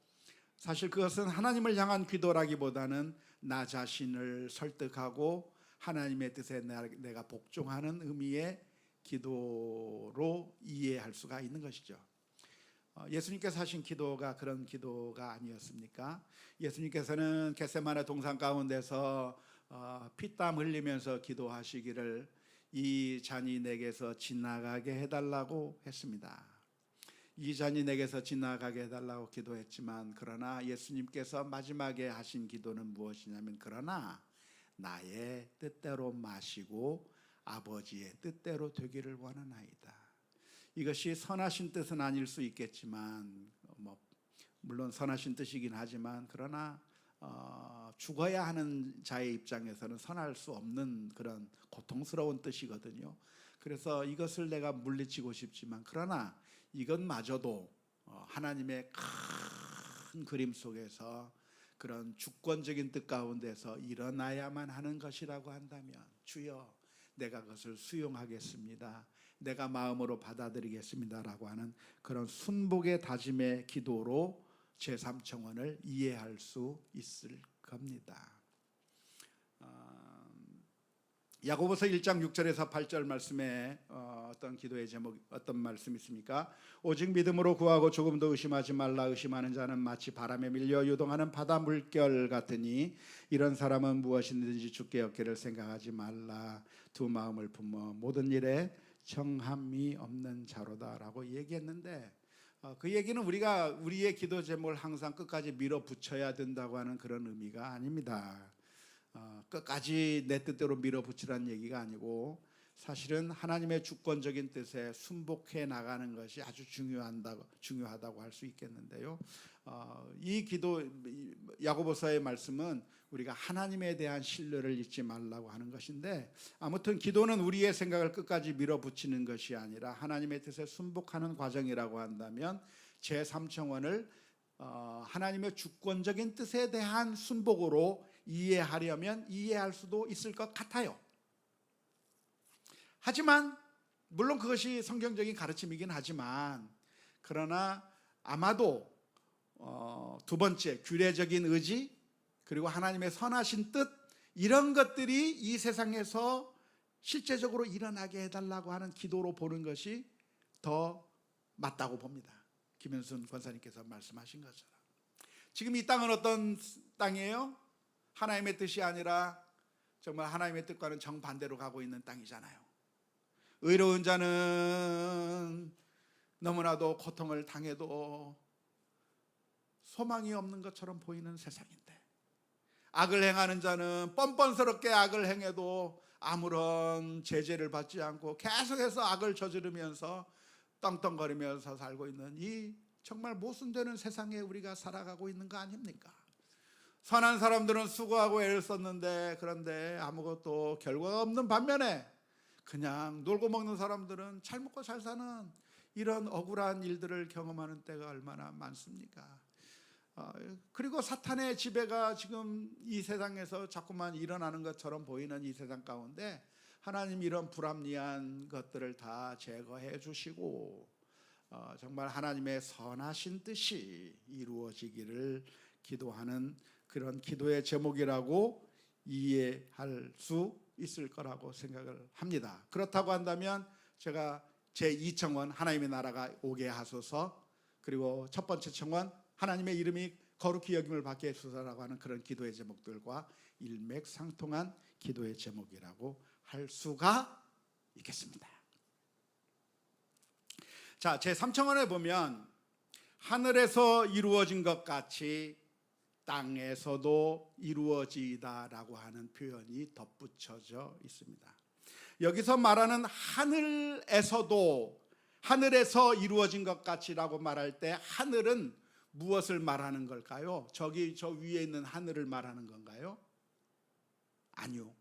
사실 그것은 하나님을 향한 기도라기보다는 나 자신을 설득하고 하나님의 뜻에 내가 복종하는 의미의 기도로 이해할 수가 있는 것이죠. 예수님께서 하신 기도가 그런 기도가 아니었습니까? 예수님께서는 겟세마네 동산 가운데서 피땀 흘리면서 기도하시기를 이 잔이 내게서 지나가게 해달라고 했습니다. 이 잔이 내게서 지나가게 해달라고 기도했지만 그러나 예수님께서 마지막에 하신 기도는 무엇이냐면 그러나 나의 뜻대로 마시고 아버지의 뜻대로 되기를 원하나이다. 이것이 선하신 뜻은 아닐 수 있겠지만 물론 선하신 뜻이긴 하지만 그러나 죽어야 하는 자의 입장에서는 선할 수 없는 그런 고통스러운 뜻이거든요. 그래서 이것을 내가 물리치고 싶지만 그러나 이것마저도 하나님의 큰 그림 속에서 그런 주권적인 뜻 가운데서 일어나야만 하는 것이라고 한다면 주여 내가 그것을 수용하겠습니다. 내가 마음으로 받아들이겠습니다라고 하는 그런 순복의 다짐의 기도로 제3청원을 이해할 수 있을 겁니다. 야고보서 1장 6절에서 8절 말씀에 어떤 기도의 제목, 어떤 말씀이 있습니까? 오직 믿음으로 구하고 조금도 의심하지 말라. 의심하는 자는 마치 바람에 밀려 요동하는 바다 물결 같으니 이런 사람은 무엇이든지 주께 얻기를 생각하지 말라. 두 마음을 품어 모든 일에 정함이 없는 자로다라고 얘기했는데, 그 얘기는 우리가 우리의 기도 제목을 항상 끝까지 밀어붙여야 된다고 하는 그런 의미가 아닙니다. 끝까지 내 뜻대로 밀어붙이라는 얘기가 아니고, 사실은 하나님의 주권적인 뜻에 순복해 나가는 것이 아주 중요하다고 할 수 있겠는데요. 이 기도 야고보서의 말씀은 우리가 하나님에 대한 신뢰를 잊지 말라고 하는 것인데, 아무튼 기도는 우리의 생각을 끝까지 밀어붙이는 것이 아니라 하나님의 뜻에 순복하는 과정이라고 한다면 제3청원을 하나님의 주권적인 뜻에 대한 순복으로 이해하려면 이해할 수도 있을 것 같아요. 하지만 물론 그것이 성경적인 가르침이긴 하지만, 그러나 아마도 두 번째 규례적인 의지, 그리고 하나님의 선하신 뜻, 이런 것들이 이 세상에서 실제적으로 일어나게 해달라고 하는 기도로 보는 것이 더 맞다고 봅니다. 김현순 권사님께서 말씀하신 것처럼 지금 이 땅은 어떤 땅이에요? 하나님의 뜻이 아니라 정말 하나님의 뜻과는 정반대로 가고 있는 땅이잖아요. 의로운 자는 너무나도 고통을 당해도 소망이 없는 것처럼 보이는 세상인데, 악을 행하는 자는 뻔뻔스럽게 악을 행해도 아무런 제재를 받지 않고 계속해서 악을 저지르면서 떵떵거리면서 살고 있는 이 정말 모순되는 세상에 우리가 살아가고 있는 거 아닙니까? 선한 사람들은 수고하고 애를 썼는데, 그런데 아무것도 결과가 없는 반면에 그냥 놀고 먹는 사람들은 잘 먹고 잘 사는 이런 억울한 일들을 경험하는 때가 얼마나 많습니까? 그리고 사탄의 지배가 지금 이 세상에서 자꾸만 일어나는 것처럼 보이는 이 세상 가운데 하나님 이런 불합리한 것들을 다 제거해 주시고 정말 하나님의 선하신 뜻이 이루어지기를 기도하는 그런 기도의 제목이라고 이해할 수 있을 거라고 생각을 합니다. 그렇다고 한다면 제가 제2청원 하나님의 나라가 오게 하소서, 그리고 첫 번째 청원 하나님의 이름이 거룩히 여김을 받게 해주소서라고 하는 그런 기도의 제목들과 일맥상통한 기도의 제목이라고 할 수가 있겠습니다. 자, 제3청원에 보면 하늘에서 이루어진 것 같이 땅에서도 이루어지다라고 하는 표현이 덧붙여져 있습니다. 여기서 말하는 하늘에서 이루어진 것 같이라고 말할 때 하늘은 무엇을 말하는 걸까요? 저 위에 있는 하늘을 말하는 건가요? 아니요.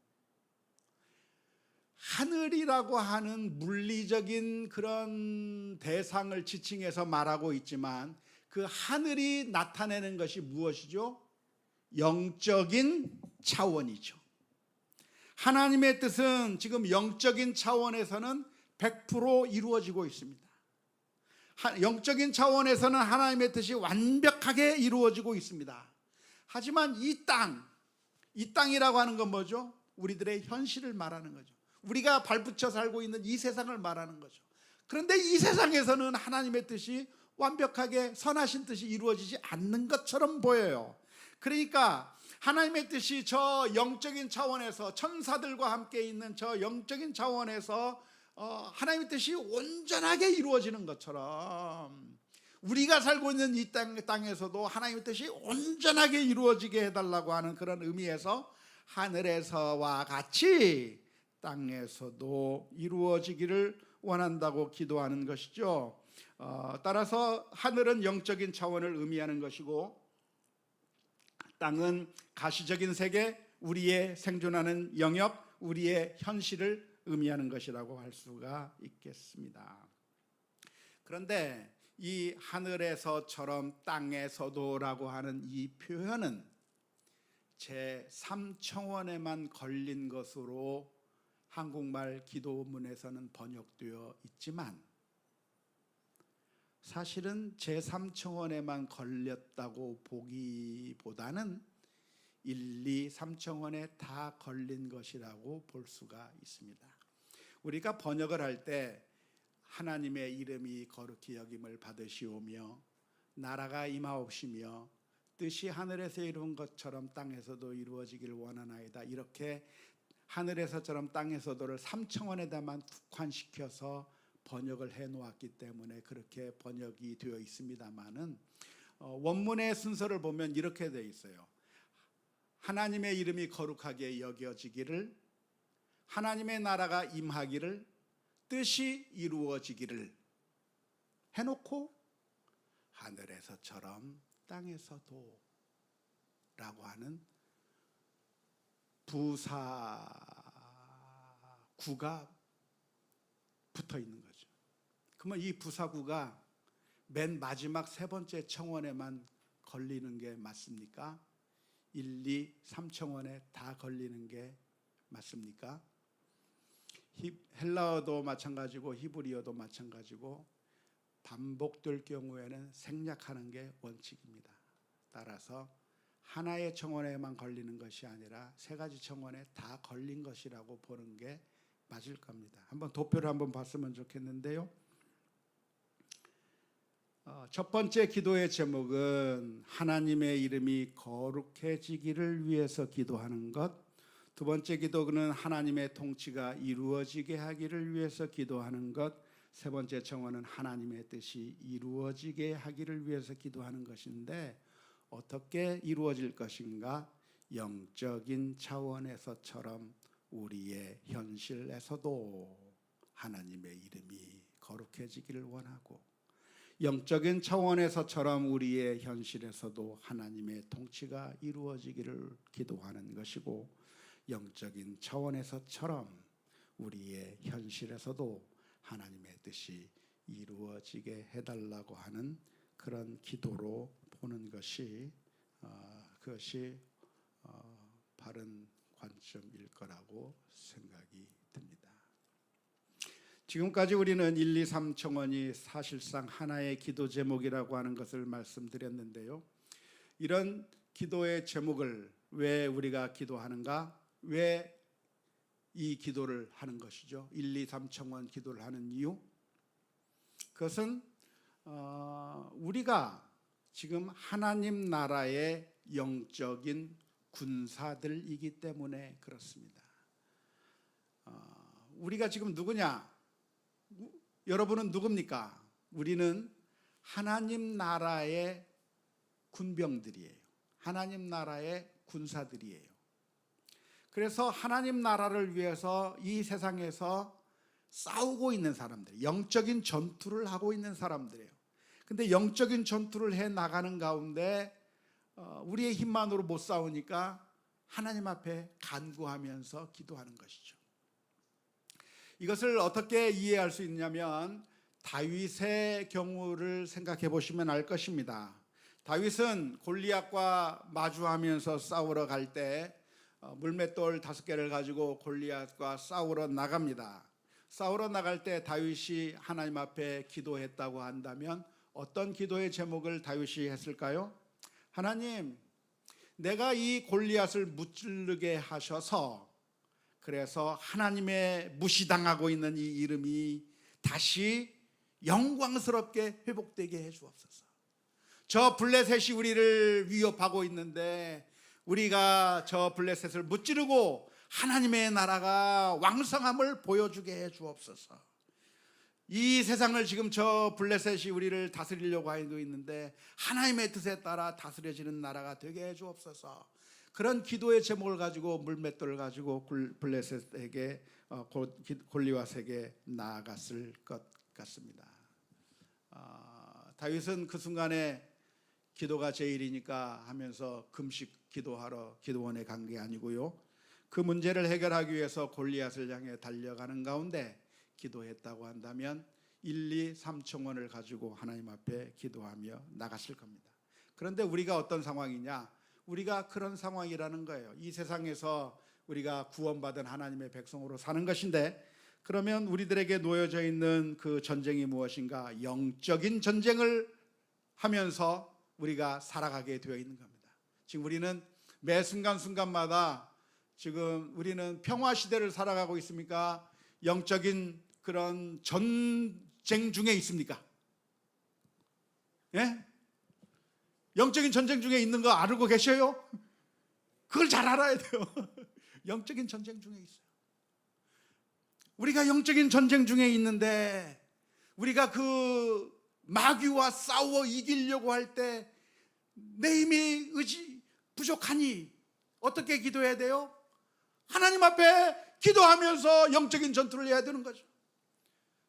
하늘이라고 하는 물리적인 그런 대상을 지칭해서 말하고 있지만 그 하늘이 나타내는 것이 무엇이죠? 영적인 차원이죠. 하나님의 뜻은 지금 영적인 차원에서는 100% 이루어지고 있습니다. 영적인 차원에서는 하나님의 뜻이 완벽하게 이루어지고 있습니다. 하지만 이 땅이라고 하는 건 뭐죠? 우리들의 현실을 말하는 거죠. 우리가 발붙여 살고 있는 이 세상을 말하는 거죠. 그런데 이 세상에서는 하나님의 뜻이 완벽하게 선하신 뜻이 이루어지지 않는 것처럼 보여요. 그러니까 하나님의 뜻이 저 영적인 차원에서 천사들과 함께 있는 저 영적인 차원에서 하나님의 뜻이 온전하게 이루어지는 것처럼 우리가 살고 있는 이 땅에서도 하나님의 뜻이 온전하게 이루어지게 해달라고 하는 그런 의미에서 하늘에서와 같이 땅에서도 이루어지기를 원한다고 기도하는 것이죠. 따라서 하늘은 영적인 차원을 의미하는 것이고 땅은 가시적인 세계, 우리의 생존하는 영역, 우리의 현실을 의미하는 것이라고 할 수가 있겠습니다. 그런데 이 하늘에서처럼 땅에서도라고 하는 이 표현은 제3청원에만 걸린 것으로 한국말 기도문에서는 번역되어 있지만 사실은 제3청원에만 걸렸다고 보기보다는 1, 2, 3청원에 다 걸린 것이라고 볼 수가 있습니다. 우리가 번역을 할 때 하나님의 이름이 거룩히 여김을 받으시오며 나라가 임하옵시며 뜻이 하늘에서 이룬 것처럼 땅에서도 이루어지길 원하나이다. 이렇게 하늘에서처럼 땅에서도를 삼청원에다만 국한시켜서 번역을 해놓았기 때문에 그렇게 번역이 되어 있습니다만은 원문의 순서를 보면 이렇게 되어 있어요. 하나님의 이름이 거룩하게 여겨지기를, 하나님의 나라가 임하기를, 뜻이 이루어지기를 해놓고 하늘에서처럼 땅에서도 라고 하는 부사구가 붙어 있는 거죠. 그러면 이 부사구가 맨 마지막 세 번째 청원에만 걸리는 게 맞습니까? 1, 2, 3청원에 다 걸리는 게 맞습니까? 헬라어도 마찬가지고 히브리어도 마찬가지고 반복될 경우에는 생략하는 게 원칙입니다. 따라서 하나의 청원에만 걸리는 것이 아니라 세 가지 청원에 다 걸린 것이라고 보는 게 맞을 겁니다. 한번 도표를 한번 봤으면 좋겠는데요. 첫 번째 기도의 제목은 하나님의 이름이 거룩해지기를 위해서 기도하는 것. 두 번째 기도는 하나님의 통치가 이루어지게 하기를 위해서 기도하는 것. 세 번째 청원은 하나님의 뜻이 이루어지게 하기를 위해서 기도하는 것인데 어떻게 이루어질 것인가? 영적인 차원에서처럼 우리의 현실에서도 하나님의 이름이 거룩해지기를 원하고, 영적인 차원에서처럼 우리의 현실에서도 하나님의 통치가 이루어지기를 기도하는 것이고, 영적인 차원에서처럼 우리의 현실에서도 하나님의 뜻이 이루어지게 해달라고 하는 그런 기도로 보는 것이 그것이 바른 관점일 거라고 생각이 듭니다. 지금까지 우리는 1, 2, 3 청원이 사실상 하나의 기도 제목이라고 하는 것을 말씀드렸는데요. 이런 기도의 제목을 왜 우리가 기도하는가? 왜 이 기도를 하는 것이죠? 1, 2, 3 청원 기도를 하는 이유? 그것은 우리가 지금 하나님 나라의 영적인 군사들이기 때문에 그렇습니다. 우리가 지금 누구냐? 여러분은 누굽니까? 우리는 하나님 나라의 군병들이에요. 하나님 나라의 군사들이에요. 그래서 하나님 나라를 위해서 이 세상에서 싸우고 있는 사람들, 영적인 전투를 하고 있는 사람들이에요. 근데 영적인 전투를 해 나가는 가운데 우리의 힘만으로 못 싸우니까 하나님 앞에 간구하면서 기도하는 것이죠. 이것을 어떻게 이해할 수 있냐면 다윗의 경우를 생각해 보시면 알 것입니다. 다윗은 골리앗과 마주하면서 싸우러 갈 때 물맷돌 5개를 가지고 골리앗과 싸우러 나갑니다. 싸우러 나갈 때 다윗이 하나님 앞에 기도했다고 한다면 어떤 기도의 제목을 다윗이 했을까요? 하나님, 내가 이 골리앗을 무찌르게 하셔서 그래서 하나님의 무시당하고 있는 이 이름이 다시 영광스럽게 회복되게 해주옵소서. 저 블레셋이 우리를 위협하고 있는데 우리가 저 블레셋을 무찌르고 하나님의 나라가 왕성함을 보여주게 해주옵소서. 이 세상을 지금 저 블레셋이 우리를 다스리려고 하고 있는데 하나님의 뜻에 따라 다스려지는 나라가 되게 해주옵소서. 그런 기도의 제목을 가지고 물맷돌을 가지고 블레셋에게 골리앗에게 나아갔을 것 같습니다. 다윗은 그 순간에 기도가 제일이니까 하면서 금식 기도하러 기도원에 간 게 아니고요. 그 문제를 해결하기 위해서 골리앗을 향해 달려가는 가운데 기도했다고 한다면 1, 2, 3 청원을 가지고 하나님 앞에 기도하며 나갔을 겁니다. 그런데 우리가 어떤 상황이냐? 우리가 그런 상황이라는 거예요. 이 세상에서 우리가 구원받은 하나님의 백성으로 사는 것인데, 그러면 우리들에게 놓여져 있는 그 전쟁이 무엇인가? 영적인 전쟁을 하면서 우리가 살아가게 되어 있는 겁니다. 지금 우리는 매 순간순간마다 지금 우리는 평화 시대를 살아가고 있습니까? 영적인 그런 전쟁 중에 있습니까? 예? 영적인 전쟁 중에 있는 거 알고 계셔요? 그걸 잘 알아야 돼요. 영적인 전쟁 중에 있어요. 우리가 영적인 전쟁 중에 있는데 우리가 그 마귀와 싸워 이기려고 할 때 내 힘이 의지 부족하니 어떻게 기도해야 돼요? 하나님 앞에 기도하면서 영적인 전투를 해야 되는 거죠.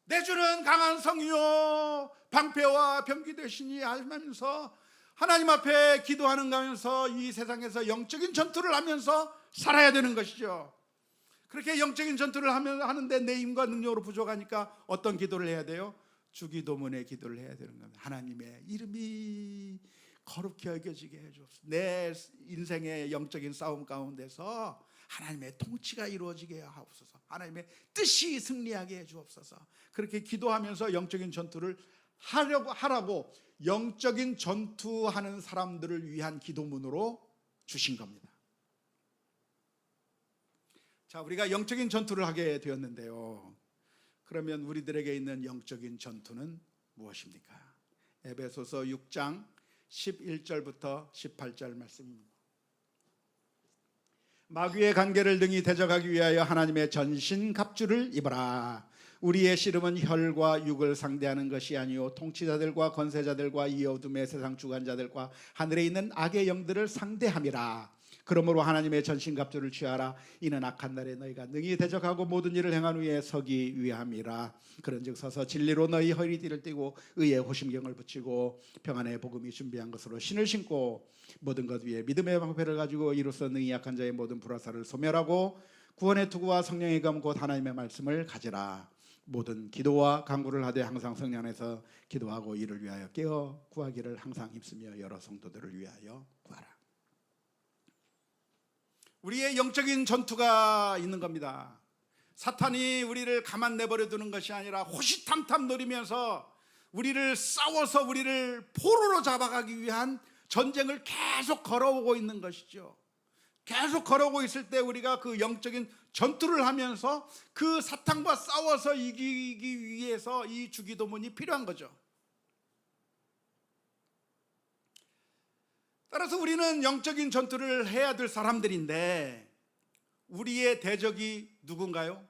내 주는 강한 성이요 방패와 병기 되시니 하면서 하나님 앞에 기도하는 가면서 이 세상에서 영적인 전투를 하면서 살아야 되는 것이죠. 그렇게 영적인 전투를 하는데 내 힘과 능력으로 부족하니까 어떤 기도를 해야 돼요? 주기도문의 기도를 해야 되는 겁니다. 하나님의 이름이 거룩히 여겨지게 해주옵소서. 내 인생의 영적인 싸움 가운데서 하나님의 통치가 이루어지게 하옵소서. 하나님의 뜻이 승리하게 해주옵소서. 그렇게 기도하면서 영적인 전투를 하라고 영적인 전투하는 사람들을 위한 기도문으로 주신 겁니다. 자, 우리가 영적인 전투를 하게 되었는데요. 그러면 우리들에게 있는 영적인 전투는 무엇입니까? 에베소서 6장 11절부터 18절 말씀입니다. 마귀의 관계를 능히 대적하기 위하여 하나님의 전신 갑주를 입어라. 우리의 씨름은 혈과 육을 상대하는 것이 아니요 통치자들과 권세자들과 이 어둠의 세상 주관자들과 하늘에 있는 악의 영들을 상대함이라. 그러므로 하나님의 전신갑주를 취하라. 이는 악한 날에 너희가 능히 대적하고 모든 일을 행한 후에 서기 위함이라. 그런즉 서서 진리로 너희 허리띠를 띠고 의의 호심경을 붙이고 평안의 복음이 준비한 것으로 신을 신고 모든 것 위에 믿음의 방패를 가지고 이로써 능히 약한 자의 모든 불화살을 소멸하고 구원의 투구와 성령의 검 곧 하나님의 말씀을 가지라. 모든 기도와 간구를 하되 항상 성령 안에서 기도하고 이를 위하여 깨어 구하기를 항상 힘쓰며 여러 성도들을 위하여 구하라. 우리의 영적인 전투가 있는 겁니다. 사탄이 우리를 가만 내버려 두는 것이 아니라 호시탐탐 노리면서 우리를 싸워서 우리를 포로로 잡아가기 위한 전쟁을 계속 걸어오고 있는 것이죠. 계속 걸어오고 있을 때 우리가 그 영적인 전투를 하면서 그 사탄과 싸워서 이기기 위해서 이 주기도문이 필요한 거죠. 따라서 우리는 영적인 전투를 해야 될 사람들인데 우리의 대적이 누군가요?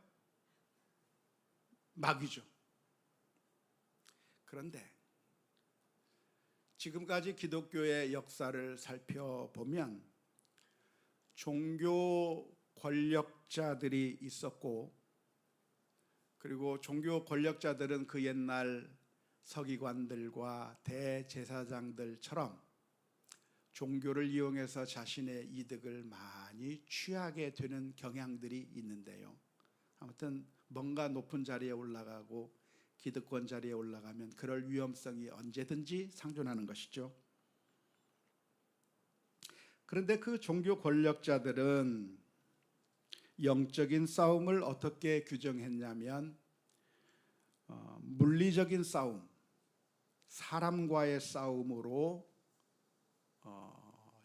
마귀죠. 그런데 지금까지 기독교의 역사를 살펴보면 종교 권력자들이 있었고, 그리고 종교 권력자들은 그 옛날 서기관들과 대제사장들처럼 종교를 이용해서 자신의 이득을 많이 취하게 되는 경향들이 있는데요. 아무튼 뭔가 높은 자리에 올라가고 기득권 자리에 올라가면 그럴 위험성이 언제든지 상존하는 것이죠. 그런데 그 종교 권력자들은 영적인 싸움을 어떻게 규정했냐면 물리적인 싸움, 사람과의 싸움으로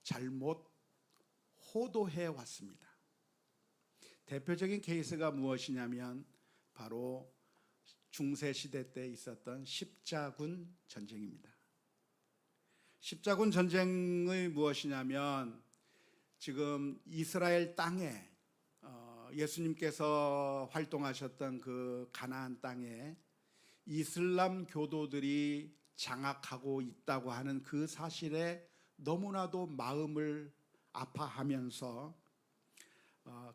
잘못 호도해 왔습니다. 대표적인 케이스가 무엇이냐면 바로 중세시대 때 있었던 십자군 전쟁입니다. 십자군 전쟁의 무엇이냐면 지금 이스라엘 땅에 예수님께서 활동하셨던 그 가나안 땅에 이슬람 교도들이 장악하고 있다고 하는 그 사실에 너무나도 마음을 아파하면서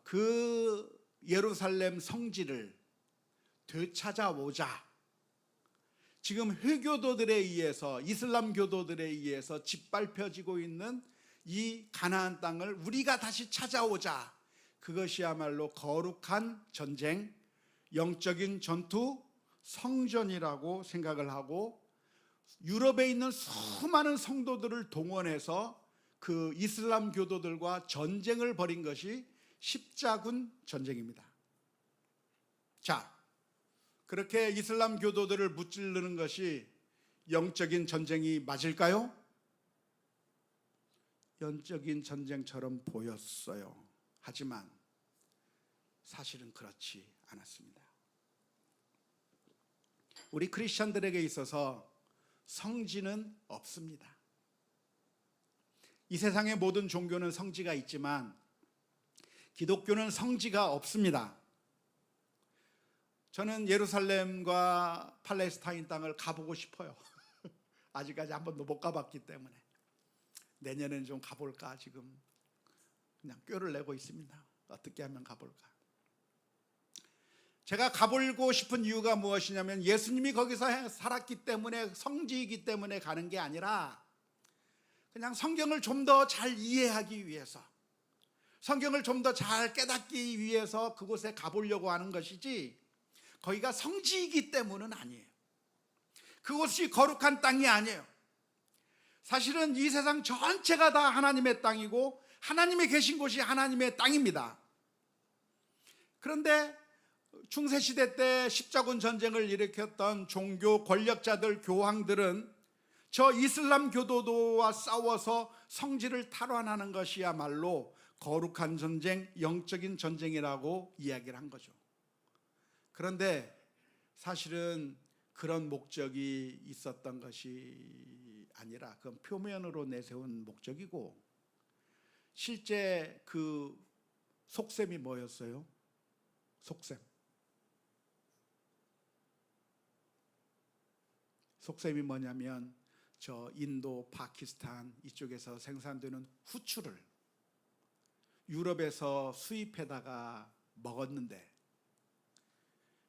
그 예루살렘 성지를 되찾아오자 지금 회교도들에 의해서 이슬람 교도들에 의해서 짓밟혀지고 있는 이 가나안 땅을 우리가 다시 찾아오자. 그것이야말로 거룩한 전쟁, 영적인 전투, 성전이라고 생각을 하고 유럽에 있는 수많은 성도들을 동원해서 그 이슬람 교도들과 전쟁을 벌인 것이 십자군 전쟁입니다. 자, 그렇게 이슬람 교도들을 무찌르는 것이 영적인 전쟁이 맞을까요? 영적인 전쟁처럼 보였어요. 하지만 사실은 그렇지 않았습니다. 우리 크리스천들에게 있어서 성지는 없습니다. 이 세상의 모든 종교는 성지가 있지만 기독교는 성지가 없습니다. 저는 예루살렘과 팔레스타인 땅을 가보고 싶어요. 아직까지 한 번도 못 가봤기 때문에 내년에는 좀 가볼까 지금 그냥 꾀를 내고 있습니다. 어떻게 하면 가볼까. 제가 가보고 싶은 이유가 무엇이냐면 예수님이 거기서 살았기 때문에, 성지이기 때문에 가는 게 아니라 그냥 성경을 좀 더 잘 이해하기 위해서, 성경을 좀 더 잘 깨닫기 위해서 그곳에 가보려고 하는 것이지, 거기가 성지이기 때문은 아니에요. 그곳이 거룩한 땅이 아니에요. 사실은 이 세상 전체가 다 하나님의 땅이고 하나님이 계신 곳이 하나님의 땅입니다. 그런데 중세시대 때 십자군 전쟁을 일으켰던 종교 권력자들, 교황들은 저 이슬람 교도도와 싸워서 성지를 탈환하는 것이야말로 거룩한 전쟁, 영적인 전쟁이라고 이야기를 한 거죠. 그런데 사실은 그런 목적이 있었던 것이 아니라 그건 표면으로 내세운 목적이고, 실제 그 속셈이 뭐였어요? 속셈이 뭐냐면 저 인도, 파키스탄 이쪽에서 생산되는 후추를 유럽에서 수입해다가 먹었는데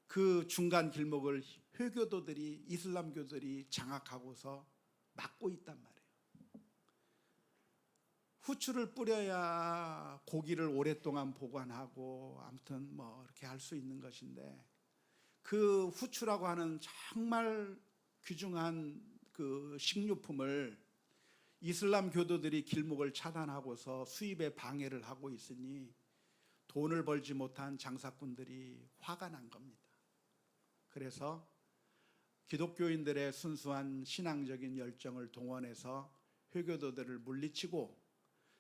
그 중간 길목을 회교도들이, 이슬람교들이 장악하고서 막고 있단 말이에요. 후추를 뿌려야 고기를 오랫동안 보관하고 아무튼 뭐 이렇게 할 수 있는 것인데, 그 후추라고 하는 정말 귀중한 그 식료품을 이슬람 교도들이 길목을 차단하고서 수입에 방해를 하고 있으니 돈을 벌지 못한 장사꾼들이 화가 난 겁니다. 그래서 기독교인들의 순수한 신앙적인 열정을 동원해서 회교도들을 물리치고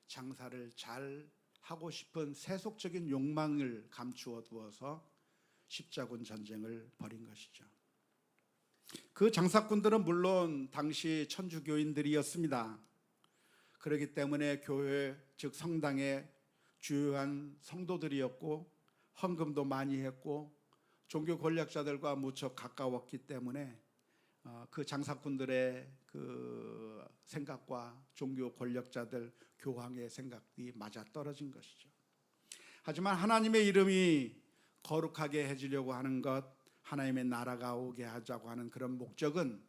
장사를 잘 하고 싶은 세속적인 욕망을 감추어 두어서 십자군 전쟁을 벌인 것이죠. 그 장사꾼들은 물론 당시 천주교인들이었습니다. 그렇기 때문에 교회, 즉 성당의 주요한 성도들이었고 헌금도 많이 했고 종교 권력자들과 무척 가까웠기 때문에 그 장사꾼들의 그 생각과 종교 권력자들, 교황의 생각이 맞아떨어진 것이죠. 하지만 하나님의 이름이 거룩하게 해지려고 하는 것, 하나님의 나라가 오게 하자고 하는 그런 목적은,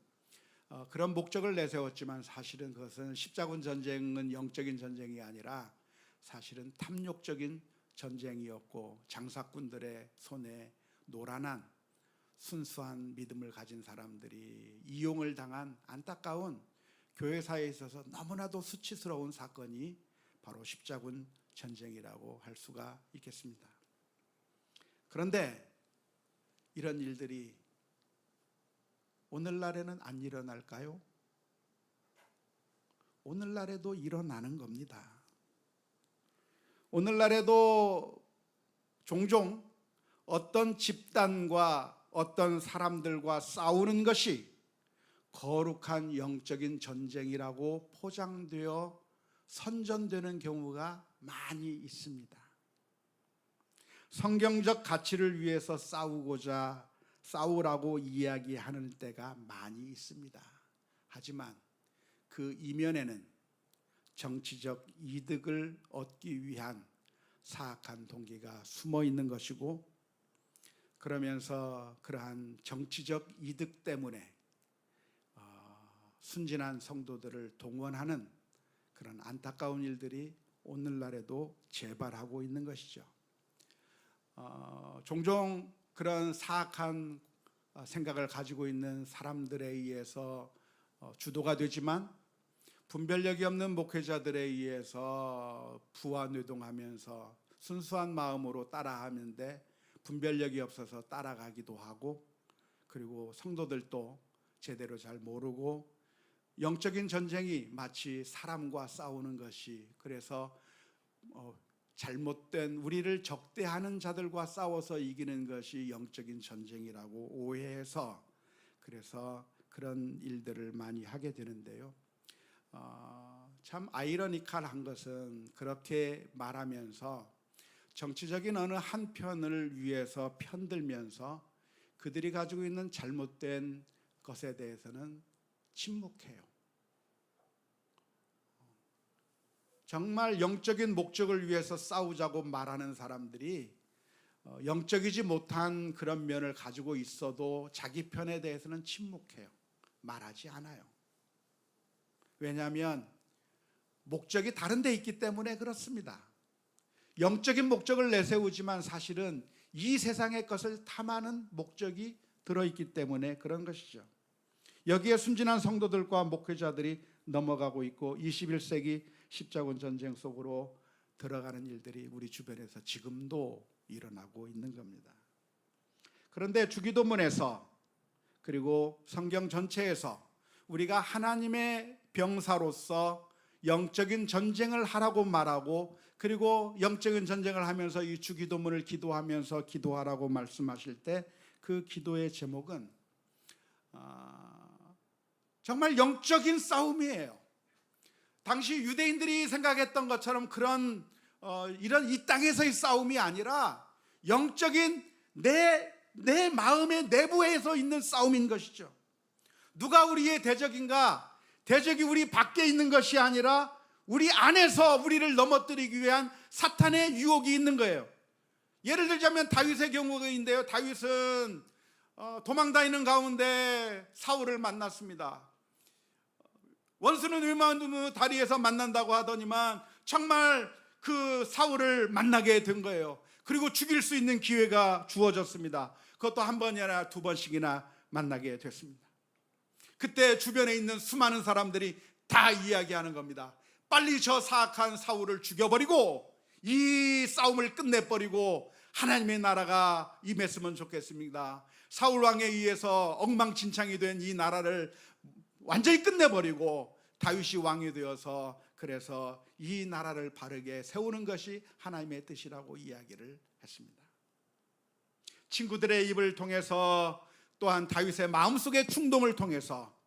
그런 목적을 내세웠지만 사실은 그것은 십자군 전쟁은 영적인 전쟁이 아니라 사실은 탐욕적인 전쟁이었고, 장사꾼들의 손에 노란한 순수한 믿음을 가진 사람들이 이용을 당한 안타까운 교회사에 있어서 너무나도 수치스러운 사건이 바로 십자군 전쟁이라고 할 수가 있겠습니다. 그런데 이런 일들이 오늘날에는 안 일어날까요? 오늘날에도 일어나는 겁니다. 오늘날에도 종종 어떤 집단과 어떤 사람들과 싸우는 것이 거룩한 영적인 전쟁이라고 포장되어 선전되는 경우가 많이 있습니다. 성경적 가치를 위해서 싸우라고 이야기하는 때가 많이 있습니다. 하지만 그 이면에는 정치적 이득을 얻기 위한 사악한 동기가 숨어 있는 것이고, 그러면서 그러한 정치적 이득 때문에 순진한 성도들을 동원하는 그런 안타까운 일들이 오늘날에도 재발하고 있는 것이죠. 종종 그런 사악한 생각을 가지고 있는 사람들에 의해서 주도가 되지만, 분별력이 없는 목회자들에 의해서 부화뇌동하면서 순수한 마음으로 따라하는데 분별력이 없어서 따라가기도 하고, 그리고 성도들도 제대로 잘 모르고 영적인 전쟁이 마치 사람과 싸우는 것이, 그래서 잘못된 우리를 적대하는 자들과 싸워서 이기는 것이 영적인 전쟁이라고 오해해서 그래서 그런 일들을 많이 하게 되는데요. 참 아이러니컬한 것은 그렇게 말하면서 정치적인 어느 한 편을 위해서 편들면서 그들이 가지고 있는 잘못된 것에 대해서는 침묵해요. 정말 영적인 목적을 위해서 싸우자고 말하는 사람들이 영적이지 못한 그런 면을 가지고 있어도 자기 편에 대해서는 침묵해요. 말하지 않아요. 왜냐하면 목적이 다른 데 있기 때문에 그렇습니다. 영적인 목적을 내세우지만 사실은 이 세상의 것을 탐하는 목적이 들어있기 때문에 그런 것이죠. 여기에 순진한 성도들과 목회자들이 넘어가고 있고 21세기 십자군 전쟁 속으로 들어가는 일들이 우리 주변에서 지금도 일어나고 있는 겁니다. 그런데 주기도문에서 그리고 성경 전체에서 우리가 하나님의 병사로서 영적인 전쟁을 하라고 말하고 그리고 영적인 전쟁을 하면서 이 주기도문을 기도하면서 기도하라고 말씀하실 때 그 기도의 제목은 정말 영적인 싸움이에요. 당시 유대인들이 생각했던 것처럼 그런 이런 이 땅에서의 싸움이 아니라 영적인 내 마음의 내부에서 있는 싸움인 것이죠. 누가 우리의 대적인가? 대적이 우리 밖에 있는 것이 아니라 우리 안에서 우리를 넘어뜨리기 위한 사탄의 유혹이 있는 거예요. 예를 들자면 다윗의 경우인데요. 다윗은 도망다니는 가운데 사울을 만났습니다. 원수는 위만 다리에서 만난다고 하더니만 정말 그 사울을 만나게 된 거예요. 그리고 죽일 수 있는 기회가 주어졌습니다. 그것도 한 번이 아니라 두 번씩이나 만나게 됐습니다. 그때 주변에 있는 수많은 사람들이 다 이야기하는 겁니다. 빨리 저 사악한 사울을 죽여버리고 이 싸움을 끝내버리고 하나님의 나라가 임했으면 좋겠습니다. 사울 왕에 의해서 엉망진창이 된 이 나라를 완전히 끝내버리고 다윗이 왕이 되어서 그래서 이 나라를 바르게 세우는 것이 하나님의 뜻이라고 이야기를 했습니다. 친구들의 입을 통해서 또한 다윗의 마음속의 충동을 통해서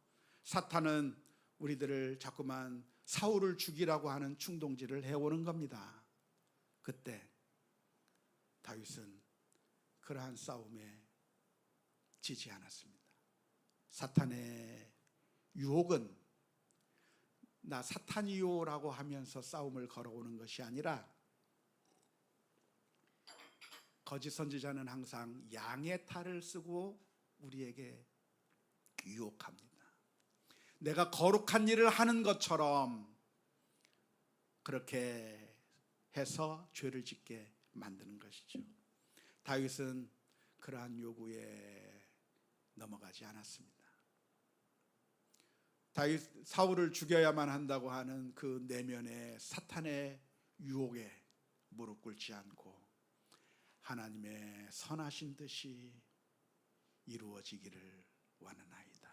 사탄은 우리들을 자꾸만 사울을 죽이라고 하는 충동질을 해오는 겁니다. 그때 다윗은 그러한 싸움에 지지 않았습니다. 사탄의 유혹은 나 사탄이요라고 하면서 싸움을 걸어오는 것이 아니라 거짓 선지자는 항상 양의 탈을 쓰고 우리에게 유혹합니다. 내가 거룩한 일을 하는 것처럼 그렇게 해서 죄를 짓게 만드는 것이죠. 다윗은 그러한 요구에 넘어가지 않았습니다. 다윗 사울을 죽여야만 한다고 하는 그 내면의 사탄의 유혹에 무릎 꿇지 않고 하나님의 선하신 뜻이 이루어지기를 원하나이다.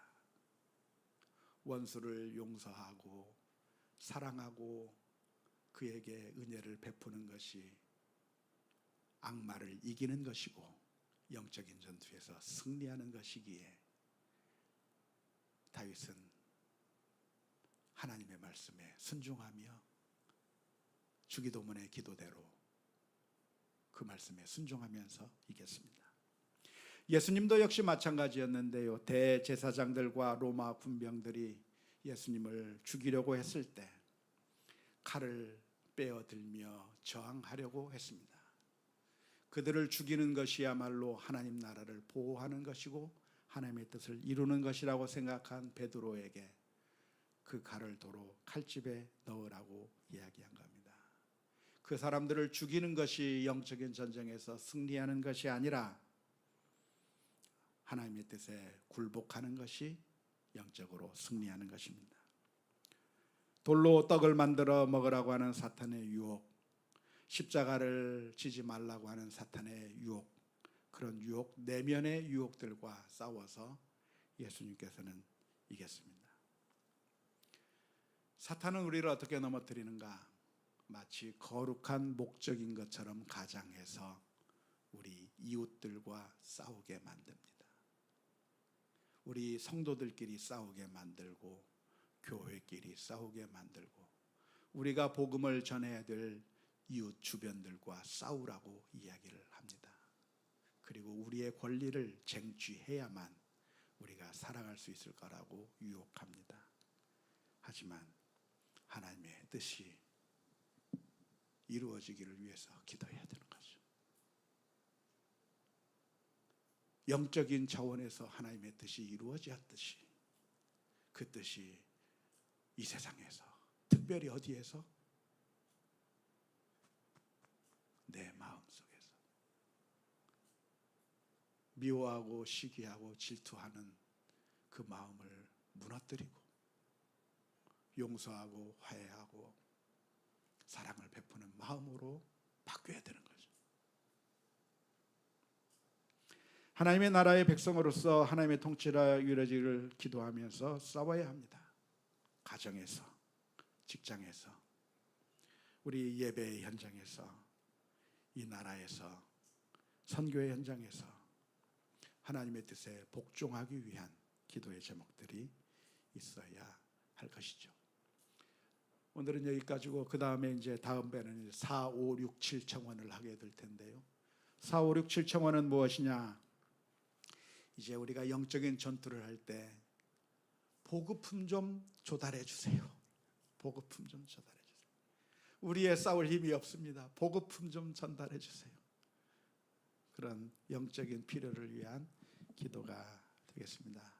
원수를 용서하고 사랑하고 그에게 은혜를 베푸는 것이 악마를 이기는 것이고 영적인 전투에서 승리하는 것이기에 다윗은 하나님의 말씀에 순종하며 주기도문의 기도대로 그 말씀에 순종하면서 이겼습니다. 예수님도 역시 마찬가지였는데요. 대제사장들과 로마 군병들이 예수님을 죽이려고 했을 때 칼을 빼어들며 저항하려고 했습니다. 그들을 죽이는 것이야말로 하나님 나라를 보호하는 것이고 하나님의 뜻을 이루는 것이라고 생각한 베드로에게 그 칼을 도로 칼집에 넣으라고 이야기한 겁니다. 그 사람들을 죽이는 것이 영적인 전쟁에서 승리하는 것이 아니라 하나님의 뜻에 굴복하는 것이 영적으로 승리하는 것입니다. 돌로 떡을 만들어 먹으라고 하는 사탄의 유혹, 십자가를 지지 말라고 하는 사탄의 유혹, 그런 유혹, 내면의 유혹들과 싸워서 예수님께서는 이겼습니다. 사탄은 우리를 어떻게 넘어뜨리는가? 마치 거룩한 목적인 것처럼 가장해서 우리 이웃들과 싸우게 만듭니다. 우리 성도들끼리 싸우게 만들고 교회끼리 싸우게 만들고 우리가 복음을 전해야 될 이웃 주변들과 싸우라고 이야기를 합니다. 그리고 우리의 권리를 쟁취해야만 우리가 살아갈 수 있을 거라고 유혹합니다. 하지만 하나님의 뜻이 이루어지기를 위해서 기도해야 되는 거죠. 영적인 차원에서 하나님의 뜻이 이루어졌듯이 그 뜻이 이 세상에서, 특별히 어디에서? 내 마음속에서 미워하고 시기하고 질투하는 그 마음을 무너뜨리고 용서하고 화해하고 사랑을 베푸는 마음으로 바뀌어야 되는 거죠. 하나님의 나라의 백성으로서 하나님의 통치가 이루어지기를 기도하면서 싸워야 합니다. 가정에서, 직장에서, 우리 예배의 현장에서, 이 나라에서, 선교의 현장에서 하나님의 뜻에 복종하기 위한 기도의 제목들이 있어야 할 것이죠. 오늘은 여기까지고 그 다음에 이제 다음 배는 4, 5, 6, 7 청원을 하게 될 텐데요. 4, 5, 6, 7 청원은 무엇이냐? 이제 우리가 영적인 전투를 할 때 보급품 좀 조달해 주세요. 보급품 좀 조달해 주세요. 우리의 싸울 힘이 없습니다. 보급품 좀 전달해 주세요. 그런 영적인 필요를 위한 기도가 되겠습니다.